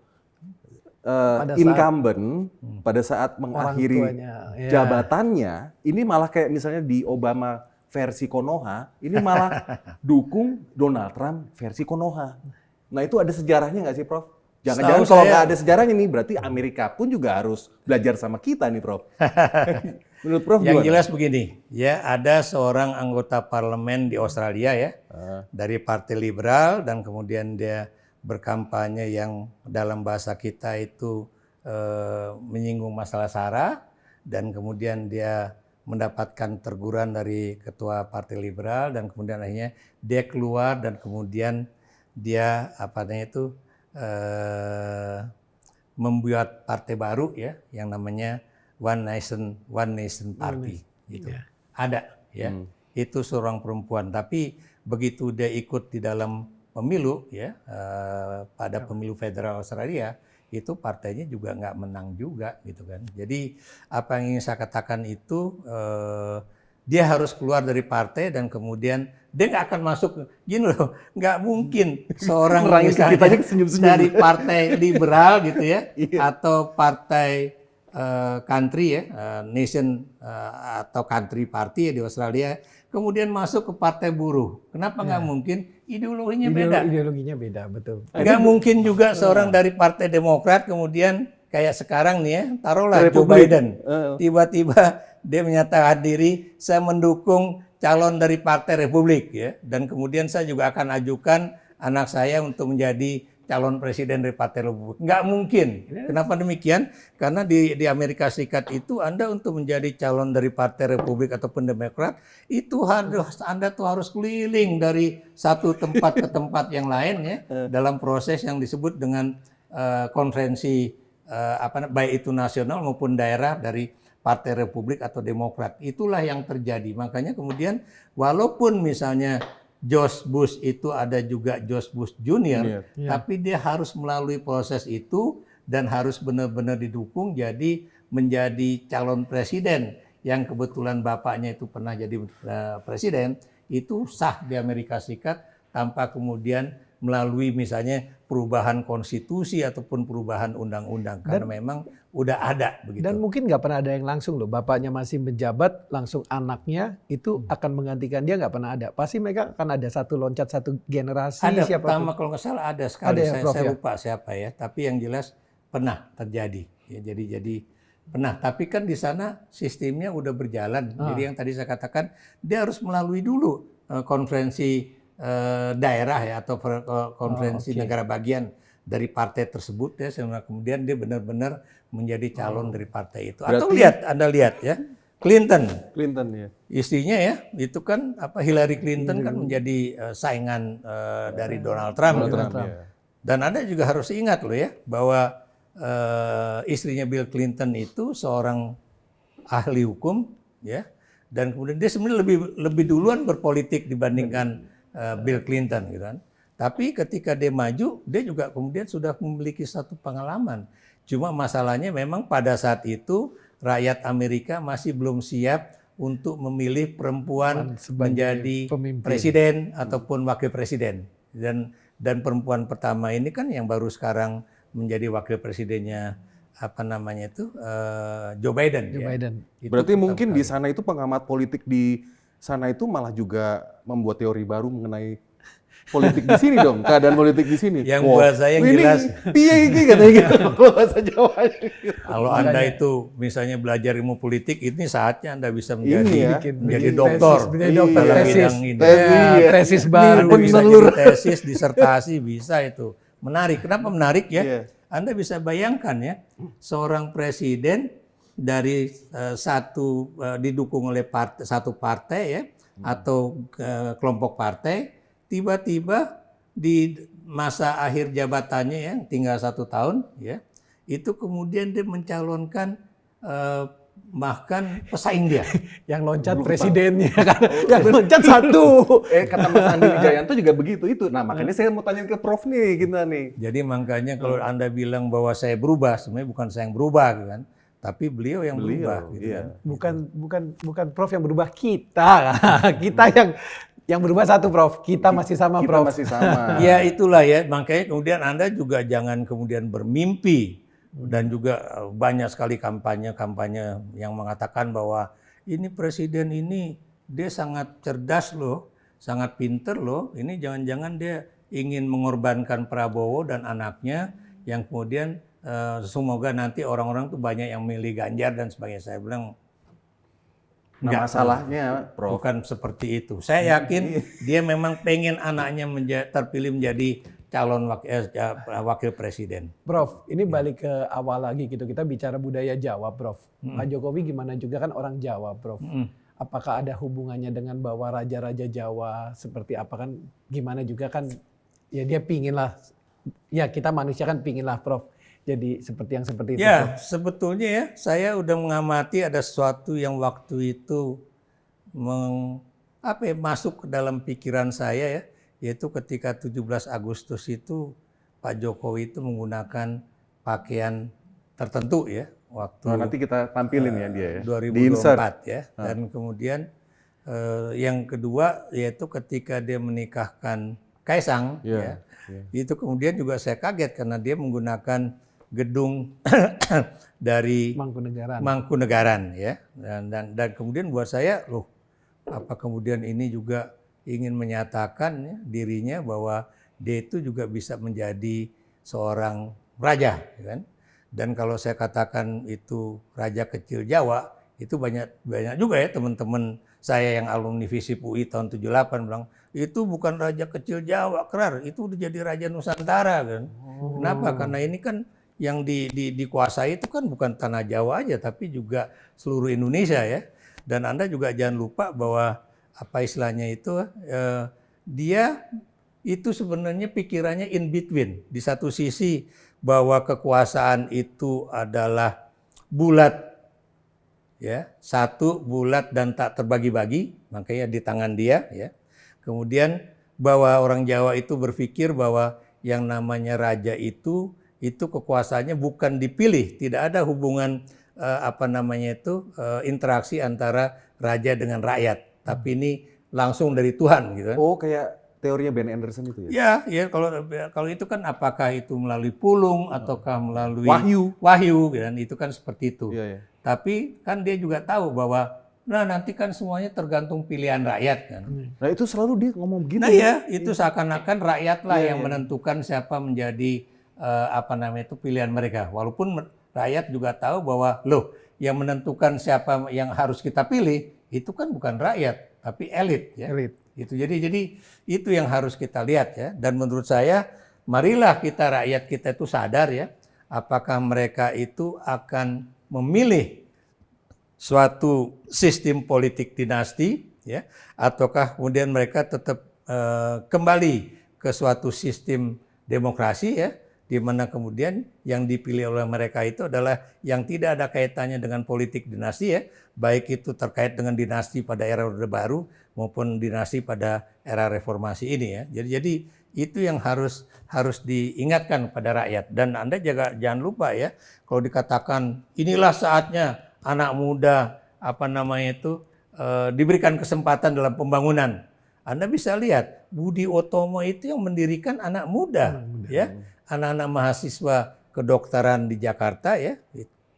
Incumbent pada saat mengakhiri jabatannya, ini malah kayak misalnya di Obama versi Konoha, ini malah dukung Donald Trump versi Konoha. Nah itu ada sejarahnya nggak sih Prof? Jangan-jangan kalau nggak ada sejarahnya nih, berarti Amerika pun juga harus belajar sama kita nih Prof. Menurut Prof yang gimana? jelas begini, ya ada seorang anggota parlemen di Australia ya, dari Partai Liberal, dan kemudian dia berkampanye yang dalam bahasa kita itu menyinggung masalah SARA, dan kemudian dia mendapatkan teguran dari ketua Partai Liberal, dan kemudian akhirnya dia keluar dan kemudian dia membuat partai baru ya yang namanya One Nation Party gitu. Ada ya. Itu seorang perempuan, tapi begitu dia ikut di dalam pemilu ya pada pemilu federal Australia, itu partainya juga nggak menang juga gitu kan. Jadi apa yang ingin saya katakan itu dia harus keluar dari partai dan kemudian dia nggak akan masuk, gini loh, nggak mungkin seorang misalnya dari partai liberal gitu ya, atau partai country ya, nation atau country party ya di Australia, kemudian masuk ke partai buruh. Kenapa nggak mungkin? Ideologinya beda. Ideologinya beda, betul. Nggak mungkin juga seorang dari Partai Demokrat kemudian kayak sekarang nih ya, taruhlah Joe Biden, tiba-tiba dia menyatakan diri, saya mendukung calon dari Partai Republik ya, dan kemudian saya juga akan ajukan anak saya untuk menjadi calon presiden dari Partai Republik. Nggak mungkin. Kenapa demikian? Karena di Amerika Serikat itu Anda untuk menjadi calon dari Partai Republik ataupun Demokrat, itu Anda tuh harus keliling dari satu tempat ke tempat yang lain ya, dalam proses yang disebut dengan konferensi baik itu nasional maupun daerah dari Partai Republik atau Demokrat. Itulah yang terjadi. Makanya kemudian walaupun misalnya George Bush itu ada juga George Bush Junior, tapi dia harus melalui proses itu dan harus benar-benar didukung jadi menjadi calon presiden yang kebetulan bapaknya itu pernah jadi presiden, itu sah di Amerika Serikat tanpa kemudian melalui misalnya perubahan konstitusi ataupun perubahan undang-undang, karena memang udah ada begitu. Dan mungkin nggak pernah ada yang langsung loh, bapaknya masih menjabat, langsung anaknya itu akan menggantikan dia, nggak pernah ada. Pasti mereka akan ada satu loncat satu generasi. Ada siapapun. pertama kalau nggak salah ada sekali, ada ya, saya lupa siapa ya, tapi yang jelas pernah terjadi. Ya, jadi pernah, tapi kan di sana sistemnya udah berjalan. Jadi yang tadi saya katakan dia harus melalui dulu konferensi daerah ya, atau konferensi negara bagian dari partai tersebut ya, sehingga kemudian dia benar-benar menjadi calon dari partai itu. Atau Anda lihat ya, Clinton ya. Istrinya ya, itu kan Hillary Clinton kan menjadi saingan dari Donald Trump. Gitu kan. ya. Dan Anda juga harus ingat loh ya bahwa istrinya Bill Clinton itu seorang ahli hukum ya, dan kemudian dia sebenarnya lebih duluan berpolitik dibandingkan Bill Clinton gitu kan. Tapi ketika dia maju, dia juga kemudian sudah memiliki satu pengalaman. Cuma masalahnya memang pada saat itu rakyat Amerika masih belum siap untuk memilih perempuan menjadi pemimpin, presiden ataupun wakil presiden. Dan perempuan pertama ini kan yang baru sekarang menjadi wakil presidennya Joe Biden. Joe Biden. Itu Berarti mungkin di sana itu pengamat politik di sana itu malah juga membuat teori baru mengenai politik di sini dong, keadaan politik di sini. Yang buat saya yang jelas, piye iki katanya gitu kalau bahasa Jawa. Kalau Anda itu misalnya belajar ilmu politik, ini saatnya Anda bisa menjadi Tesis, doktor dalam bidang ini. Tesis baru. Anda bisa jadi tesis, disertasi, bisa itu. Menarik. Kenapa menarik ya? Anda bisa bayangkan ya, seorang presiden dari didukung oleh satu partai ya, atau kelompok partai, tiba-tiba di masa akhir jabatannya yang tinggal 1 tahun ya, itu kemudian dia mencalonkan bahkan pesaing dia. Yang loncat presidennya kan, yang loncat satu. Kata Mas Andi Wijayanto juga begitu itu. Nah makanya saya mau tanya ke Prof nih, kita nih. Jadi makanya kalau Anda bilang bahwa saya berubah, sebenarnya bukan saya yang berubah kan, tapi beliau yang berubah. Gitu kan. Bukan Prof yang berubah, kita yang berubah satu, Prof. Kita masih sama, Prof. Kita masih sama. Ya itulah ya, makanya kemudian Anda juga jangan kemudian bermimpi. Dan juga banyak sekali kampanye yang mengatakan bahwa ini presiden ini dia sangat cerdas loh, sangat pinter loh. Ini jangan-jangan dia ingin mengorbankan Prabowo dan anaknya yang kemudian semoga nanti orang-orang tuh banyak yang milih Ganjar dan sebagainya. Saya bilang Nah, masalahnya, Prof. Bukan seperti itu. Saya yakin dia memang pengen anaknya terpilih menjadi calon wakil presiden. Prof, ini balik ke awal lagi gitu. Kita bicara budaya Jawa, Prof. Pak Jokowi gimana juga kan orang Jawa, Prof. Apakah ada hubungannya dengan bahwa raja-raja Jawa seperti apa kan? Gimana juga kan? Ya dia pingin lah. Ya kita manusia kan pingin lah, Prof. Jadi seperti yang seperti itu. Ya, Prof. sebetulnya ya saya udah mengamati ada sesuatu yang waktu itu masuk ke dalam pikiran saya ya, yaitu ketika 17 Agustus itu Pak Jokowi itu menggunakan pakaian tertentu ya waktu nanti kita tampilin ya dia ya. 2024 ya. Dan kemudian yang kedua yaitu ketika dia menikahkan Kaisang ya. Itu kemudian juga saya kaget karena dia menggunakan gedung dari Mangkunegaran ya. Dan kemudian buat saya loh, apa kemudian ini juga ingin menyatakan ya, dirinya bahwa dia itu juga bisa menjadi seorang raja kan. Dan kalau saya katakan itu raja kecil Jawa, itu banyak juga ya teman-teman saya yang alumni FISIP UI tahun 78 bilang itu bukan raja kecil Jawa, Krar, itu udah jadi raja Nusantara kan. Kenapa? Karena ini kan yang dikuasai itu kan bukan tanah Jawa aja, tapi juga seluruh Indonesia ya. Dan Anda juga jangan lupa bahwa apa istilahnya itu, dia itu sebenarnya pikirannya in between. Di satu sisi bahwa kekuasaan itu adalah bulat, ya, satu bulat dan tak terbagi-bagi, makanya di tangan dia. Ya. Kemudian bahwa orang Jawa itu berpikir bahwa yang namanya raja itu kekuasaannya bukan dipilih, tidak ada hubungan interaksi antara raja dengan rakyat, tapi ini langsung dari Tuhan gitu. Oh, kayak teorinya Ben Anderson itu ya? Ya kalau itu kan apakah itu melalui pulung ataukah melalui wahyu dan itu kan seperti itu. Ya. Tapi kan dia juga tahu bahwa nanti kan semuanya tergantung pilihan rakyat kan. Nah itu selalu dia ngomong begitu. Nah ya, itu seakan-akan rakyatlah yang menentukan siapa menjadi pilihan mereka. Walaupun rakyat juga tahu bahwa yang menentukan siapa yang harus kita pilih itu kan bukan rakyat, tapi elit ya. Itu jadi itu yang harus kita lihat ya. Dan menurut saya marilah kita rakyat kita itu sadar ya, apakah mereka itu akan memilih suatu sistem politik dinasti, ya, ataukah kemudian mereka tetap kembali ke suatu sistem demokrasi, ya, di mana kemudian yang dipilih oleh mereka itu adalah yang tidak ada kaitannya dengan politik dinasti, ya, baik itu terkait dengan dinasti pada era Orde Baru maupun dinasti pada era reformasi ini, ya. Jadi itu yang harus diingatkan kepada rakyat. Dan Anda juga jangan lupa, ya, kalau dikatakan inilah saatnya anak muda diberikan kesempatan dalam pembangunan. Anda bisa lihat Budi Utomo itu yang mendirikan anak muda, ya, anak-anak mahasiswa kedokteran di Jakarta, ya,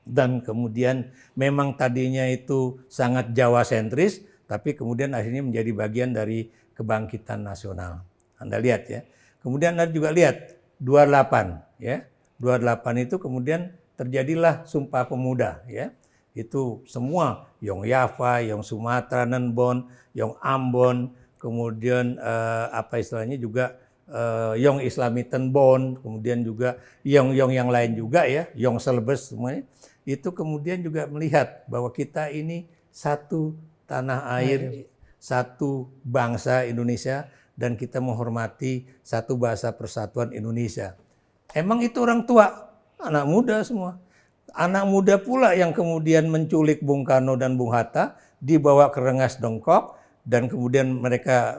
dan kemudian memang tadinya itu sangat Jawa sentris, tapi kemudian akhirnya menjadi bagian dari kebangkitan nasional. Anda lihat, ya. Kemudian Anda juga lihat 28, ya, 28 itu kemudian terjadilah Sumpah Pemuda, ya. Itu semua Yong Yava, Yong Sumatera, Nenbon, Yong Ambon, kemudian juga Yong Islami Tenbon, kemudian juga Yong yang lain juga, ya, Yong Selebes semuanya. Itu kemudian juga melihat bahwa kita ini satu tanah air, satu bangsa Indonesia, dan kita menghormati satu bahasa persatuan Indonesia. Emang itu orang tua, anak muda semua. Anak muda pula yang kemudian menculik Bung Karno dan Bung Hatta, dibawa ke Rengas Dengklok, dan kemudian mereka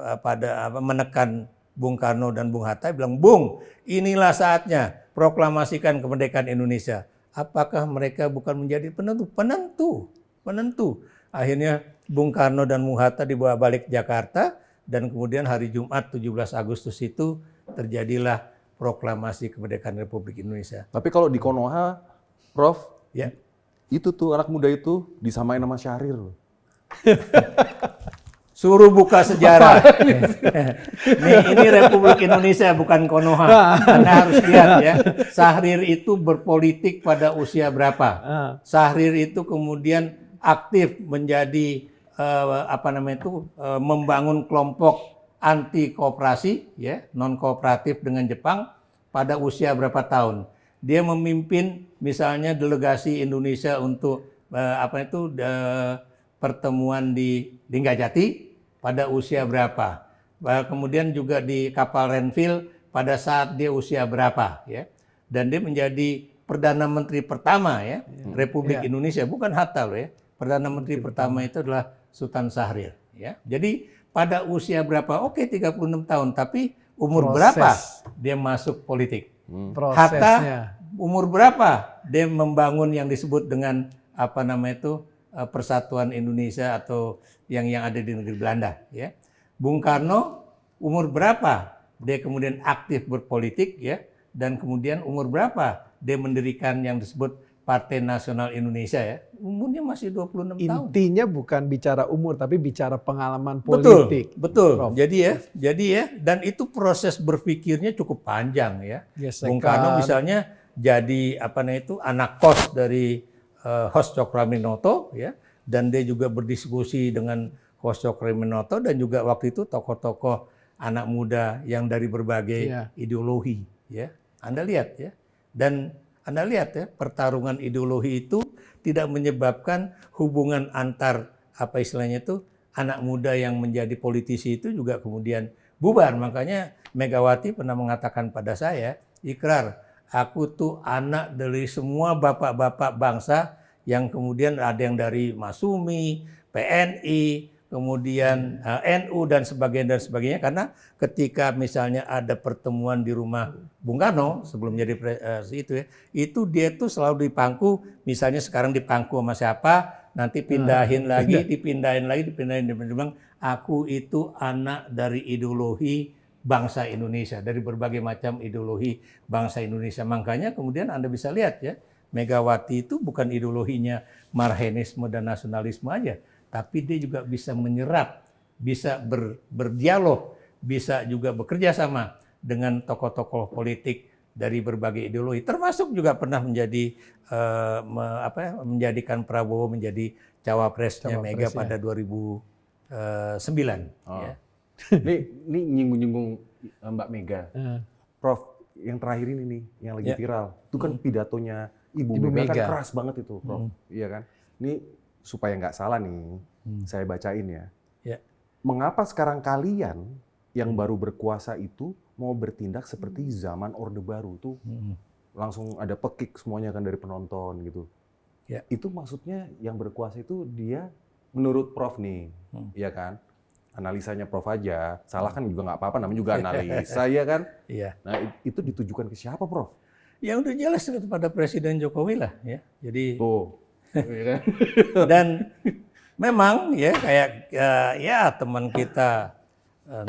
menekan Bung Karno dan Bung Hatta, bilang, Bung, inilah saatnya proklamasikan kemerdekaan Indonesia. Apakah mereka bukan menjadi penentu? Penentu. Akhirnya Bung Karno dan Bung Hatta dibawa balik ke Jakarta, dan kemudian hari Jumat 17 Agustus itu terjadilah proklamasi kemerdekaan Republik Indonesia. Tapi kalau di Konoha, Prof, ya, itu tuh anak muda itu disamain sama Syahrir. Suruh buka sejarah. Ini Republik Indonesia, bukan Konoha. Anda harus lihat, ya. Syahrir itu berpolitik pada usia berapa? Syahrir itu kemudian aktif menjadi membangun kelompok anti koperasi, ya, non kooperatif dengan Jepang pada usia berapa tahun? Dia memimpin misalnya delegasi Indonesia untuk pertemuan di Linggajati pada usia berapa? Kemudian juga di kapal Renville pada saat dia usia berapa, ya? Dan dia menjadi Perdana Menteri pertama, ya, Republik Indonesia, bukan Hatta loh, ya. Perdana Menteri pertama itu adalah Sultan Syahrir, ya. Jadi pada usia berapa? Oke, 36 tahun, tapi umur berapa dia masuk politik? Hatta umur berapa dia membangun yang disebut dengan Persatuan Indonesia atau yang ada di negeri Belanda, ya. Bung Karno umur berapa dia kemudian aktif berpolitik, ya, dan kemudian umur berapa dia mendirikan yang disebut Partai Nasional Indonesia, ya. Umurnya masih 26 tahun. Intinya bukan bicara umur tapi bicara pengalaman politik. Betul. Prof. Jadi ya, dan itu proses berpikirnya cukup panjang, ya. Bung Karno misalnya jadi anak kos dari Hos Cokroaminoto, ya, dan dia juga berdiskusi dengan Hos Cokroaminoto dan juga waktu itu tokoh-tokoh anak muda yang dari berbagai ideologi, ya. Anda lihat, ya, dan Anda lihat, ya, pertarungan ideologi itu tidak menyebabkan hubungan antar anak muda yang menjadi politisi itu juga kemudian bubar. Makanya Megawati pernah mengatakan pada saya, Ikrar, aku tuh anak dari semua bapak-bapak bangsa yang kemudian ada yang dari Masumi, PNI, kemudian NU dan sebagainya. Karena ketika misalnya ada pertemuan di rumah Bung Karno sebelum jadi itu dia tuh selalu dipangku. Misalnya sekarang dipangku sama siapa, nanti pindahin lagi, dipindahin. Bilang, aku itu anak dari ideologi bangsa Indonesia, dari berbagai macam ideologi bangsa Indonesia. Makanya kemudian Anda bisa lihat, ya, Megawati itu bukan ideologinya marhenisme dan nasionalisme aja, tapi dia juga bisa menyerap, bisa berdialog, bisa juga bekerja sama dengan tokoh-tokoh politik dari berbagai ideologi. Termasuk juga pernah menjadikan Prabowo menjadi cawapresnya Mega pada 2009. Ya. Ini nyinggung-nyinggung Mbak Mega. Prof, yang terakhir ini nih, yang lagi viral. Itu kan pidatonya Ibu Mega kan keras banget itu, Prof. Iya kan? Ini supaya nggak salah nih, saya bacain ya. Ya. Mengapa sekarang kalian yang baru berkuasa itu mau bertindak seperti zaman Orde Baru tuh? Langsung ada pekik semuanya kan dari penonton gitu. Ya. Itu maksudnya yang berkuasa itu dia menurut Prof nih, ya kan? Analisanya Prof aja, salah kan juga nggak apa-apa, namanya juga analisa ya kan? Iya. Nah itu ditujukan ke siapa Prof? Ya udah jelas kepada Presiden Jokowi lah ya. Jadi Tuh, ya kan? dan memang ya kayak ya teman kita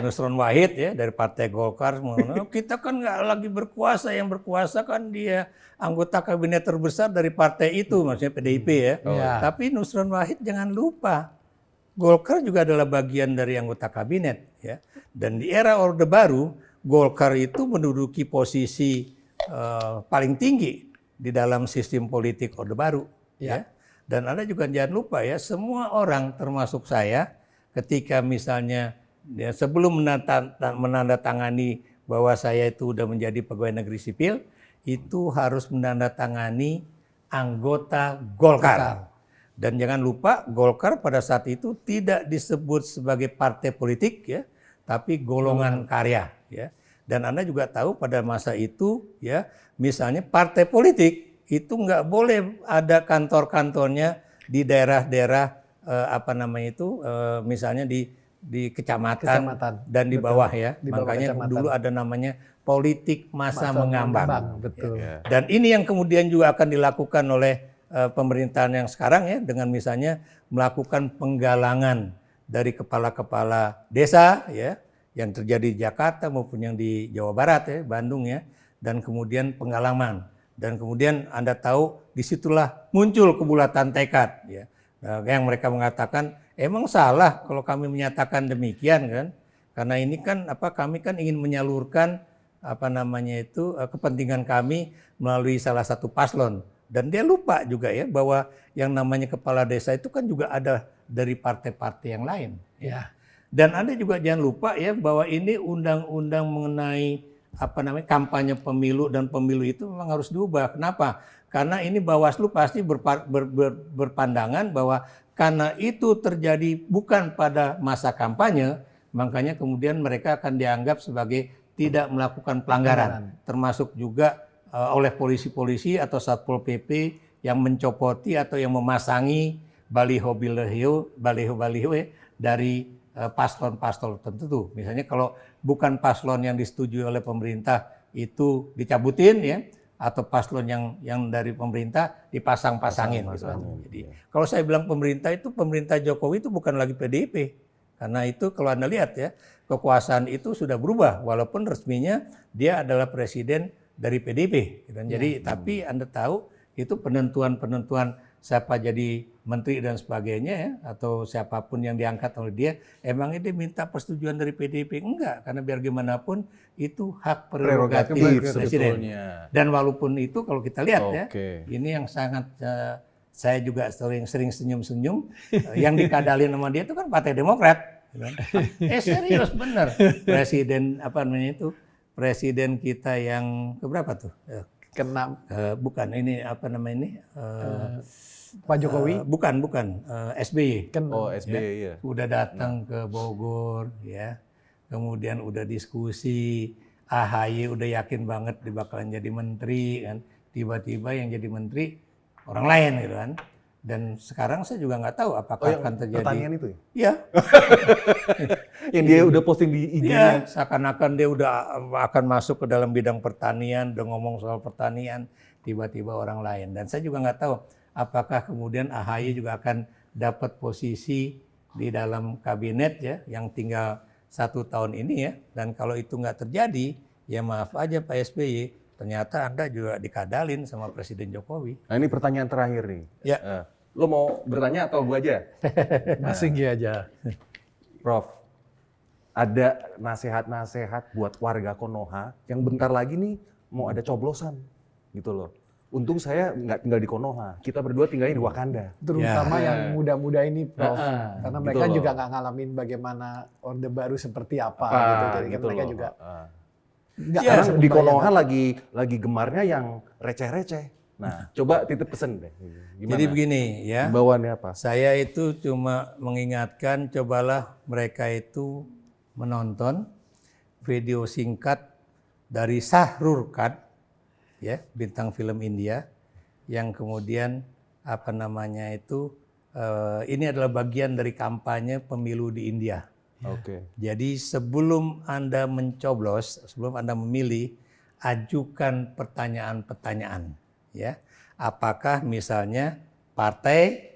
Nusron Wahid ya dari Partai Golkar, kita kan nggak lagi berkuasa, yang berkuasa kan dia anggota kabinet terbesar dari partai itu, maksudnya PDIP ya. Ya. Tapi Nusron Wahid jangan lupa, Golkar juga adalah bagian dari anggota kabinet ya. Dan di era Orde Baru, Golkar itu menduduki posisi paling tinggi di dalam sistem politik Orde Baru ya. Dan Anda juga jangan lupa ya, semua orang termasuk saya ketika misalnya ya, sebelum menandatangani bahwa saya itu udah menjadi pegawai negeri sipil, itu harus menandatangani anggota Golkar. Dan jangan lupa Golkar pada saat itu tidak disebut sebagai partai politik ya, tapi golongan karya ya. Dan Anda juga tahu pada masa itu ya, misalnya partai politik itu nggak boleh ada kantor-kantornya di daerah-daerah misalnya di kecamatan dan di bawah ya. Di bawah Makanya kecamatan. dulu ada namanya politik masa mengambang. Betul. Ya. Dan ini yang kemudian juga akan dilakukan oleh pemerintahan yang sekarang ya, dengan misalnya melakukan penggalangan dari kepala-kepala desa ya, yang terjadi di Jakarta maupun yang di Jawa Barat ya, Bandung ya, dan kemudian penggalangan. Dan kemudian Anda tahu disitulah muncul kebulatan tekad ya, yang mereka mengatakan emang salah kalau kami menyatakan demikian kan, karena ini kan kami kan ingin menyalurkan kepentingan kami melalui salah satu paslon. Dan dia lupa juga ya bahwa yang namanya kepala desa itu kan juga ada dari partai-partai yang lain ya. Dan Anda juga jangan lupa ya bahwa ini undang-undang mengenai kampanye pemilu dan pemilu itu memang harus diubah. Kenapa? Karena ini Bawaslu pasti berpandangan bahwa karena itu terjadi bukan pada masa kampanye, makanya kemudian mereka akan dianggap sebagai tidak melakukan pelanggaran. Termasuk juga oleh polisi-polisi atau Satpol PP yang mencopoti atau yang memasangi baliho-baliho dari paslon-paslon tertentu. Misalnya kalau bukan paslon yang disetujui oleh pemerintah itu dicabutin ya, atau paslon yang dari pemerintah dipasang-pasangin. Gitu kan. Jadi kalau saya bilang pemerintah Jokowi itu bukan lagi PDIP. Karena itu kalau Anda lihat ya, kekuasaan itu sudah berubah walaupun resminya dia adalah presiden dari PDIP. Gitu. Jadi tapi Anda tahu itu penentuan siapa jadi menteri dan sebagainya ya, atau siapapun yang diangkat oleh dia, emangnya dia minta persetujuan dari PDIP? Enggak, karena biar gimana pun itu hak prerogatif presiden. sebetulnya. Dan walaupun itu kalau kita lihat ya, ini yang sangat saya juga sering senyum-senyum, yang dikadalin sama dia itu kan Partai Demokrat. Serius bener, presiden kita yang keberapa tuh? Keenam. Bukan ini Pak Jokowi? Bukan SBY. SBY ya. Udah datang ke Bogor ya. Kemudian udah diskusi, AHY udah yakin banget dia bakalan jadi menteri kan. Tiba-tiba yang jadi menteri orang lain gitu kan. Dan sekarang saya juga nggak tahu apakah akan terjadi. Pertanian itu ya? Iya. Yang dia udah posting di IG-nya. Ya, seakan-akan dia udah akan masuk ke dalam bidang pertanian, udah ngomong soal pertanian, tiba-tiba orang lain. Dan saya juga nggak tahu apakah kemudian AHY juga akan dapat posisi di dalam kabinet ya, yang tinggal 1 tahun ini ya. Dan kalau itu nggak terjadi, ya maaf aja Pak SBY, ternyata Anda juga dikadalin sama Presiden Jokowi. Nah ini pertanyaan terakhir nih. Ya. Lo mau bertanya atau gue aja? Masing aja. Prof, ada nasihat-nasihat buat warga Konoha yang bentar lagi nih mau ada coblosan gitu loh. Untung saya nggak tinggal di Konoha, kita berdua tinggalnya di Wakanda. Terutama Ya. yang muda-muda ini, Prof. Karena Gitu mereka loh. juga nggak ngalamin bagaimana Orde Baru seperti apa gitu. Jadi kan gitu mereka loh. juga Sekarang di Konoha lagi gemarnya yang receh-receh. Nah, coba titip pesan deh. Gimana? Jadi begini ya, Himbauannya apa? saya itu cuma mengingatkan cobalah mereka itu menonton video singkat dari Shah Rukh Khan, ya, bintang film India, yang kemudian apa namanya itu, ini adalah bagian dari kampanye pemilu di India. Oke. Jadi sebelum Anda mencoblos, sebelum Anda memilih, ajukan pertanyaan-pertanyaan. Ya, apakah misalnya partai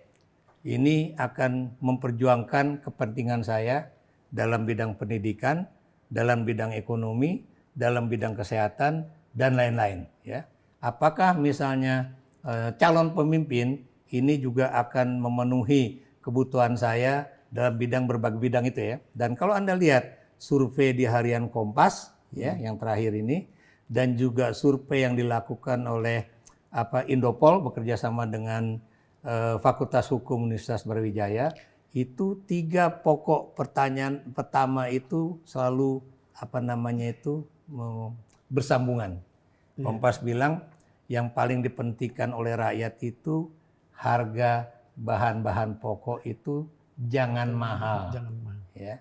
ini akan memperjuangkan kepentingan saya dalam bidang pendidikan, dalam bidang ekonomi, dalam bidang kesehatan, dan lain-lain. Ya, apakah misalnya calon pemimpin ini juga akan memenuhi kebutuhan saya dalam berbagai bidang itu ya. Dan kalau Anda lihat survei di harian Kompas ya yang terakhir ini, dan juga survei yang dilakukan oleh Indopol bekerja sama dengan Fakultas Hukum Universitas Brawijaya, itu 3 pokok pertanyaan pertama itu selalu bersambungan. Kompas bilang yang paling dipentingkan oleh rakyat itu harga bahan-bahan pokok itu jangan mahal. Ya.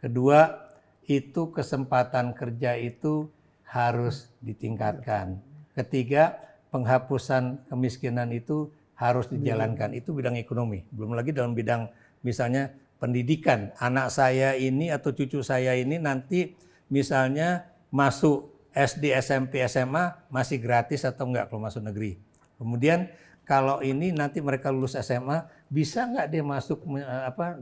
Kedua, itu kesempatan kerja itu harus ditingkatkan. Ketiga, penghapusan kemiskinan itu harus dijalankan. Itu bidang ekonomi. Belum lagi dalam bidang misalnya pendidikan. Anak saya ini atau cucu saya ini nanti misalnya masuk SD, SMP, SMA masih gratis atau enggak kalau masuk negeri. Kemudian kalau ini nanti mereka lulus SMA, bisa nggak dia masuk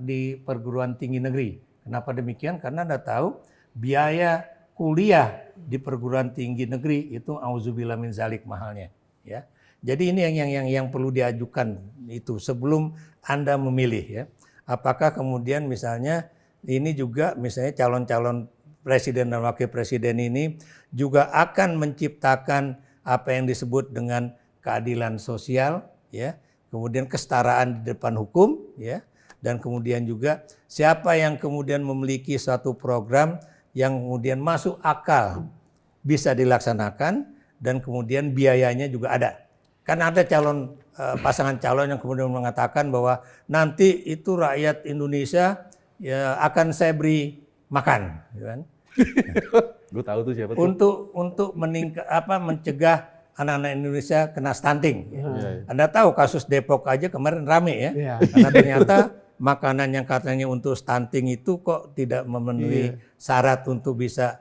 di perguruan tinggi negeri? Kenapa demikian? Karena Anda tahu biaya kuliah di perguruan tinggi negeri itu auzubillah min zalik mahalnya. Ya, jadi ini yang perlu diajukan itu sebelum Anda memilih. Ya, apakah kemudian misalnya ini juga misalnya calon-calon presiden dan wakil presiden ini juga akan menciptakan apa yang disebut dengan keadilan sosial, ya, kemudian kesetaraan di depan hukum, ya, dan kemudian juga siapa yang kemudian memiliki suatu program yang kemudian masuk akal bisa dilaksanakan dan kemudian biayanya juga ada. Kan ada pasangan calon yang kemudian mengatakan bahwa nanti itu rakyat Indonesia ya akan saya beri makan, gitu kan? Gue tahu tuh siapa tuh. Untuk mencegah anak-anak Indonesia kena stunting. Ya. Hmm. Anda tahu kasus Depok aja kemarin rame ya. Karena ternyata makanan yang katanya untuk stunting itu kok tidak memenuhi syarat untuk bisa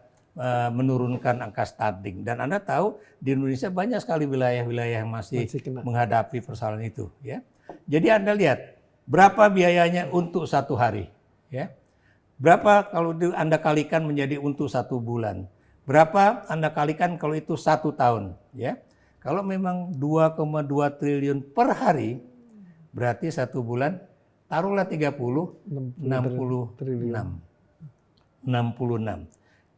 menurunkan angka stunting. Dan Anda tahu di Indonesia banyak sekali wilayah-wilayah yang masih menghadapi persoalan itu. Ya. Jadi Anda lihat berapa biayanya untuk 1 hari. Ya. Berapa kalau Anda kalikan menjadi untuk 1 bulan. Berapa Anda kalikan kalau itu 1 tahun. Ya. Kalau memang 2,2 triliun per hari, berarti 1 bulan, taruhlah 30, 66.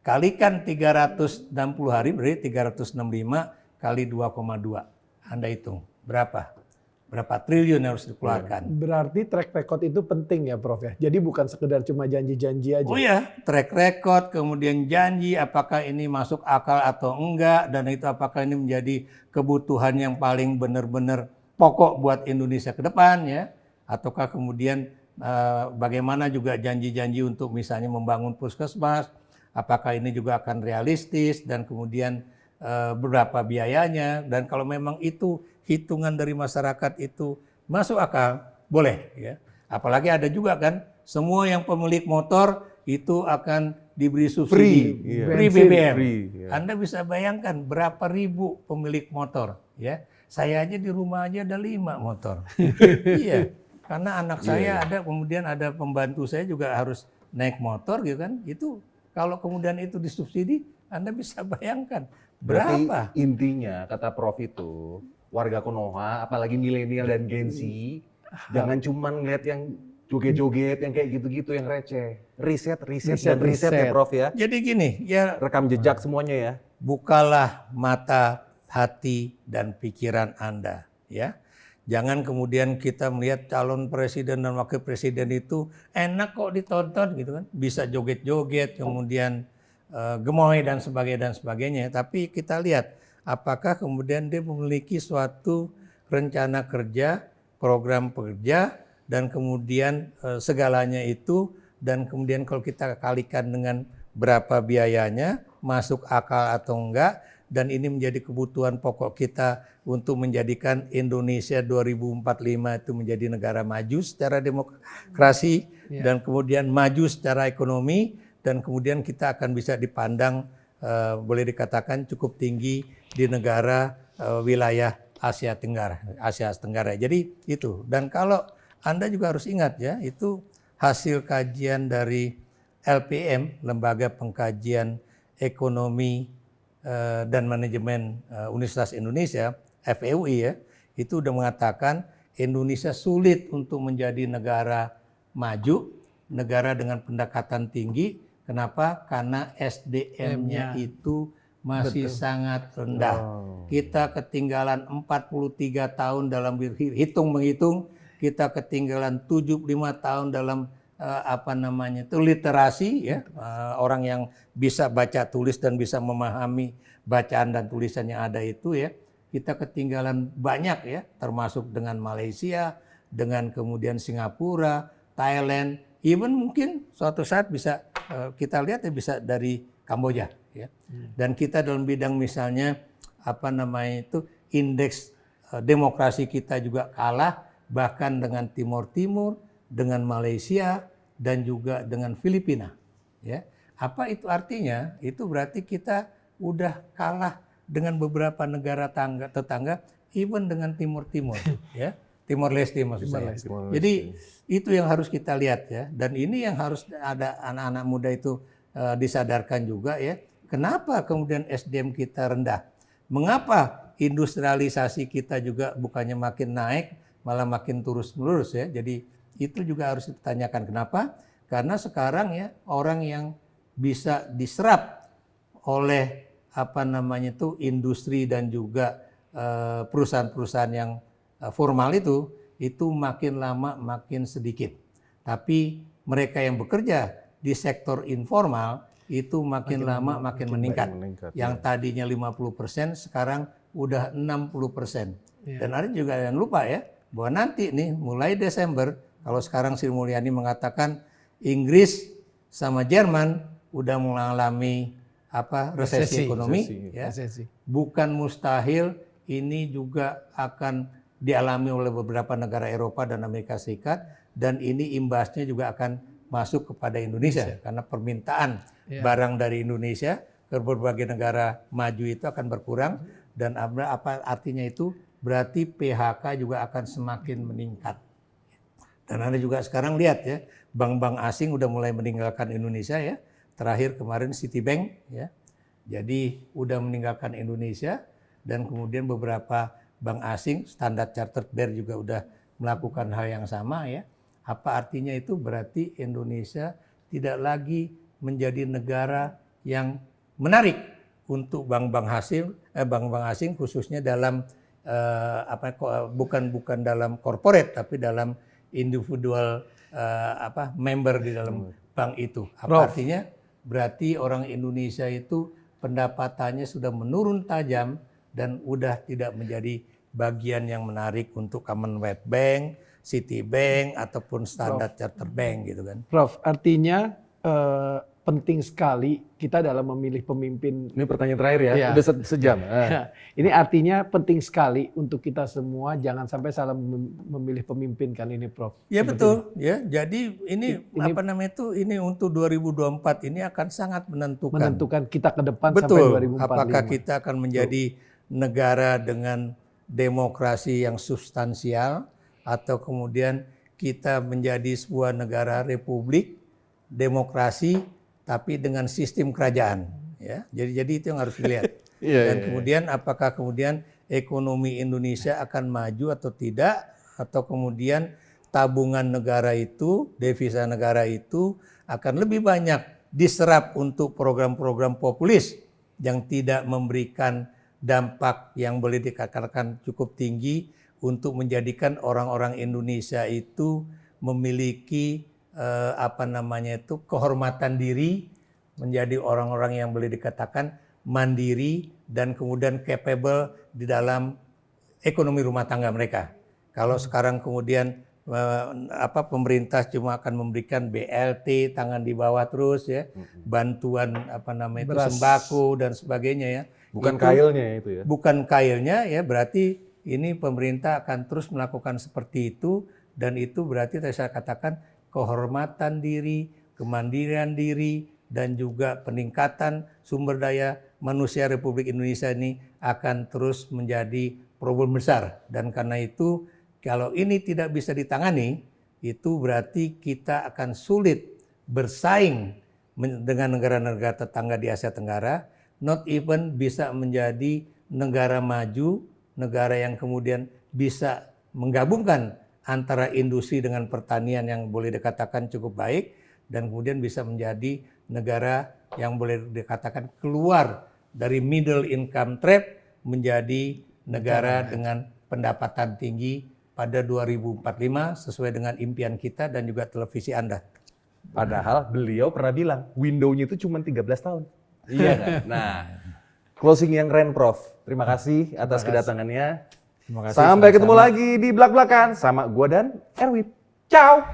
Kalikan 360 hari, berarti 365 kali 2,2. Anda hitung, berapa? Berapa triliun yang harus dikeluarkan. Berarti track record itu penting ya Prof ya? Jadi bukan sekedar cuma janji-janji aja? Oh iya, track record, kemudian janji apakah ini masuk akal atau enggak, dan itu apakah ini menjadi kebutuhan yang paling benar-benar pokok buat Indonesia ke depan ya, ataukah kemudian bagaimana juga janji-janji untuk misalnya membangun puskesmas, apakah ini juga akan realistis dan kemudian berapa biayanya, dan kalau memang itu hitungan dari masyarakat itu masuk akal, boleh ya. Apalagi ada juga kan semua yang pemilik motor itu akan diberi subsidi free BBM. Anda bisa bayangkan berapa ribu pemilik motor ya. Saya aja di rumah aja ada 5 motor. Iya. Karena anak saya ada, kemudian ada pembantu saya juga harus naik motor gitu kan. Itu kalau kemudian itu disubsidi, Anda bisa bayangkan berapa. Berarti intinya kata Prof itu warga Konoha, apalagi milenial dan Gen Z, jangan cuma ngeliat yang joget-joget, yang kayak gitu-gitu, yang receh. Riset ya Prof ya. Jadi gini, ya rekam jejak semuanya ya. Bukalah mata, hati, dan pikiran Anda. Ya, jangan kemudian kita melihat calon presiden dan wakil presiden itu enak kok ditonton gitu kan, bisa joget-joget, kemudian gemoy dan sebagainya. Tapi kita lihat apakah kemudian dia memiliki suatu rencana kerja, program kerja, dan kemudian segalanya itu, dan kemudian kalau kita kalikan dengan berapa biayanya, masuk akal atau enggak, dan ini menjadi kebutuhan pokok kita untuk menjadikan Indonesia 2045 itu menjadi negara maju secara demokrasi, dan kemudian maju secara ekonomi, dan kemudian kita akan bisa dipandang boleh dikatakan cukup tinggi di negara wilayah Asia Tenggara. Jadi itu. Dan kalau Anda juga harus ingat ya, itu hasil kajian dari LPM, Lembaga Pengkajian Ekonomi dan Manajemen Universitas Indonesia, FEUI ya, itu udah mengatakan Indonesia sulit untuk menjadi negara maju, negara dengan pendekatan tinggi. Kenapa? Karena SDM-nya itu masih sangat rendah. Kita ketinggalan 43 tahun dalam hitung-menghitung, kita ketinggalan 75 tahun dalam literasi ya, orang yang bisa baca tulis dan bisa memahami bacaan dan tulisan yang ada itu ya, kita ketinggalan banyak ya, termasuk dengan Malaysia, dengan kemudian Singapura, Thailand, even mungkin suatu saat bisa kita lihat ya bisa dari Kamboja ya. Dan kita dalam bidang misalnya indeks demokrasi kita juga kalah bahkan dengan Timur Timur, dengan Malaysia, dan juga dengan Filipina. Ya, apa itu artinya? Itu berarti kita udah kalah dengan beberapa negara tetangga, even dengan Timur Timur, ya, Timor Leste maksud saya. Jadi itu yang harus kita lihat ya. Dan ini yang harus ada anak-anak muda itu disadarkan juga ya. Kenapa kemudian SDM kita rendah? Mengapa industrialisasi kita juga bukannya makin naik, malah makin terus-menerus ya? Jadi itu juga harus ditanyakan kenapa? Karena sekarang ya orang yang bisa diserap oleh industri dan juga perusahaan-perusahaan yang formal itu makin lama makin sedikit. Tapi mereka yang bekerja di sektor informal itu makin lama makin meningkat. Yang tadinya 50% sekarang udah 60%. Dan ada juga yang lupa ya bahwa nanti nih mulai Desember, kalau sekarang Sri Mulyani mengatakan Inggris sama Jerman udah mengalami resesi ekonomi, ya. Bukan mustahil ini juga akan dialami oleh beberapa negara Eropa dan Amerika Serikat, dan ini imbasnya juga akan masuk kepada Indonesia karena permintaan barang dari Indonesia ke berbagai negara maju itu akan berkurang, dan apa artinya itu? Berarti PHK juga akan semakin meningkat. Dan Anda juga sekarang lihat ya, bank-bank asing udah mulai meninggalkan Indonesia ya. Terakhir kemarin Citibank ya. Jadi udah meninggalkan Indonesia, dan kemudian beberapa bank asing, Standard Chartered Bank juga udah melakukan hal yang sama ya. Apa artinya itu? Berarti Indonesia tidak lagi menjadi negara yang menarik untuk bank-bank asing khususnya dalam bukan dalam corporate tapi dalam individual member di dalam bank itu. Apa artinya? Berarti orang Indonesia itu pendapatannya sudah menurun tajam dan udah tidak menjadi bagian yang menarik untuk Commonwealth Bank, Citibank ataupun Standard Chartered Bank gitu kan. Prof, artinya penting sekali kita dalam memilih pemimpin. Ini pertanyaan terakhir ya, udah sejam. Ini artinya penting sekali untuk kita semua jangan sampai salah memilih pemimpin kan ini, Prof. Ya betul, ya. Jadi ini ini untuk 2024 ini akan sangat menentukan kita ke depan betul, sampai 2045. Apakah kita akan menjadi negara dengan demokrasi yang substansial atau kemudian kita menjadi sebuah negara republik demokrasi tapi dengan sistem kerajaan ya. Jadi itu yang harus dilihat. Dan kemudian apakah kemudian ekonomi Indonesia akan maju atau tidak, atau kemudian tabungan negara itu, devisa negara itu akan lebih banyak diserap untuk program-program populis yang tidak memberikan dampak yang boleh dikatakan cukup tinggi untuk menjadikan orang-orang Indonesia itu memiliki kehormatan diri, menjadi orang-orang yang boleh dikatakan mandiri, dan kemudian capable di dalam ekonomi rumah tangga mereka. Kalau sekarang kemudian pemerintah cuma akan memberikan BLT tangan di bawah terus ya, bantuan itu Beras. sembako dan sebagainya ya. Bukan kailnya itu ya. Bukan kailnya ya, berarti ini pemerintah akan terus melakukan seperti itu, dan itu berarti tadi saya katakan kehormatan diri, kemandirian diri, dan juga peningkatan sumber daya manusia Republik Indonesia ini akan terus menjadi problem besar. Dan karena itu kalau ini tidak bisa ditangani, itu berarti kita akan sulit bersaing dengan negara-negara tetangga di Asia Tenggara, not even bisa menjadi negara maju, negara yang kemudian bisa menggabungkan antara industri dengan pertanian yang boleh dikatakan cukup baik, dan kemudian bisa menjadi negara yang boleh dikatakan keluar dari middle income trap menjadi negara dengan pendapatan tinggi pada 2045 sesuai dengan impian kita dan juga televisi Anda. Padahal beliau pernah bilang window-nya itu cuma 13 tahun. Iya kan? Nah, closing yang keren Prof. Terima kasih atas kedatangannya. Terima kasih. Sampai ketemu lagi di belak-belakan sama gua dan Erwin. Ciao.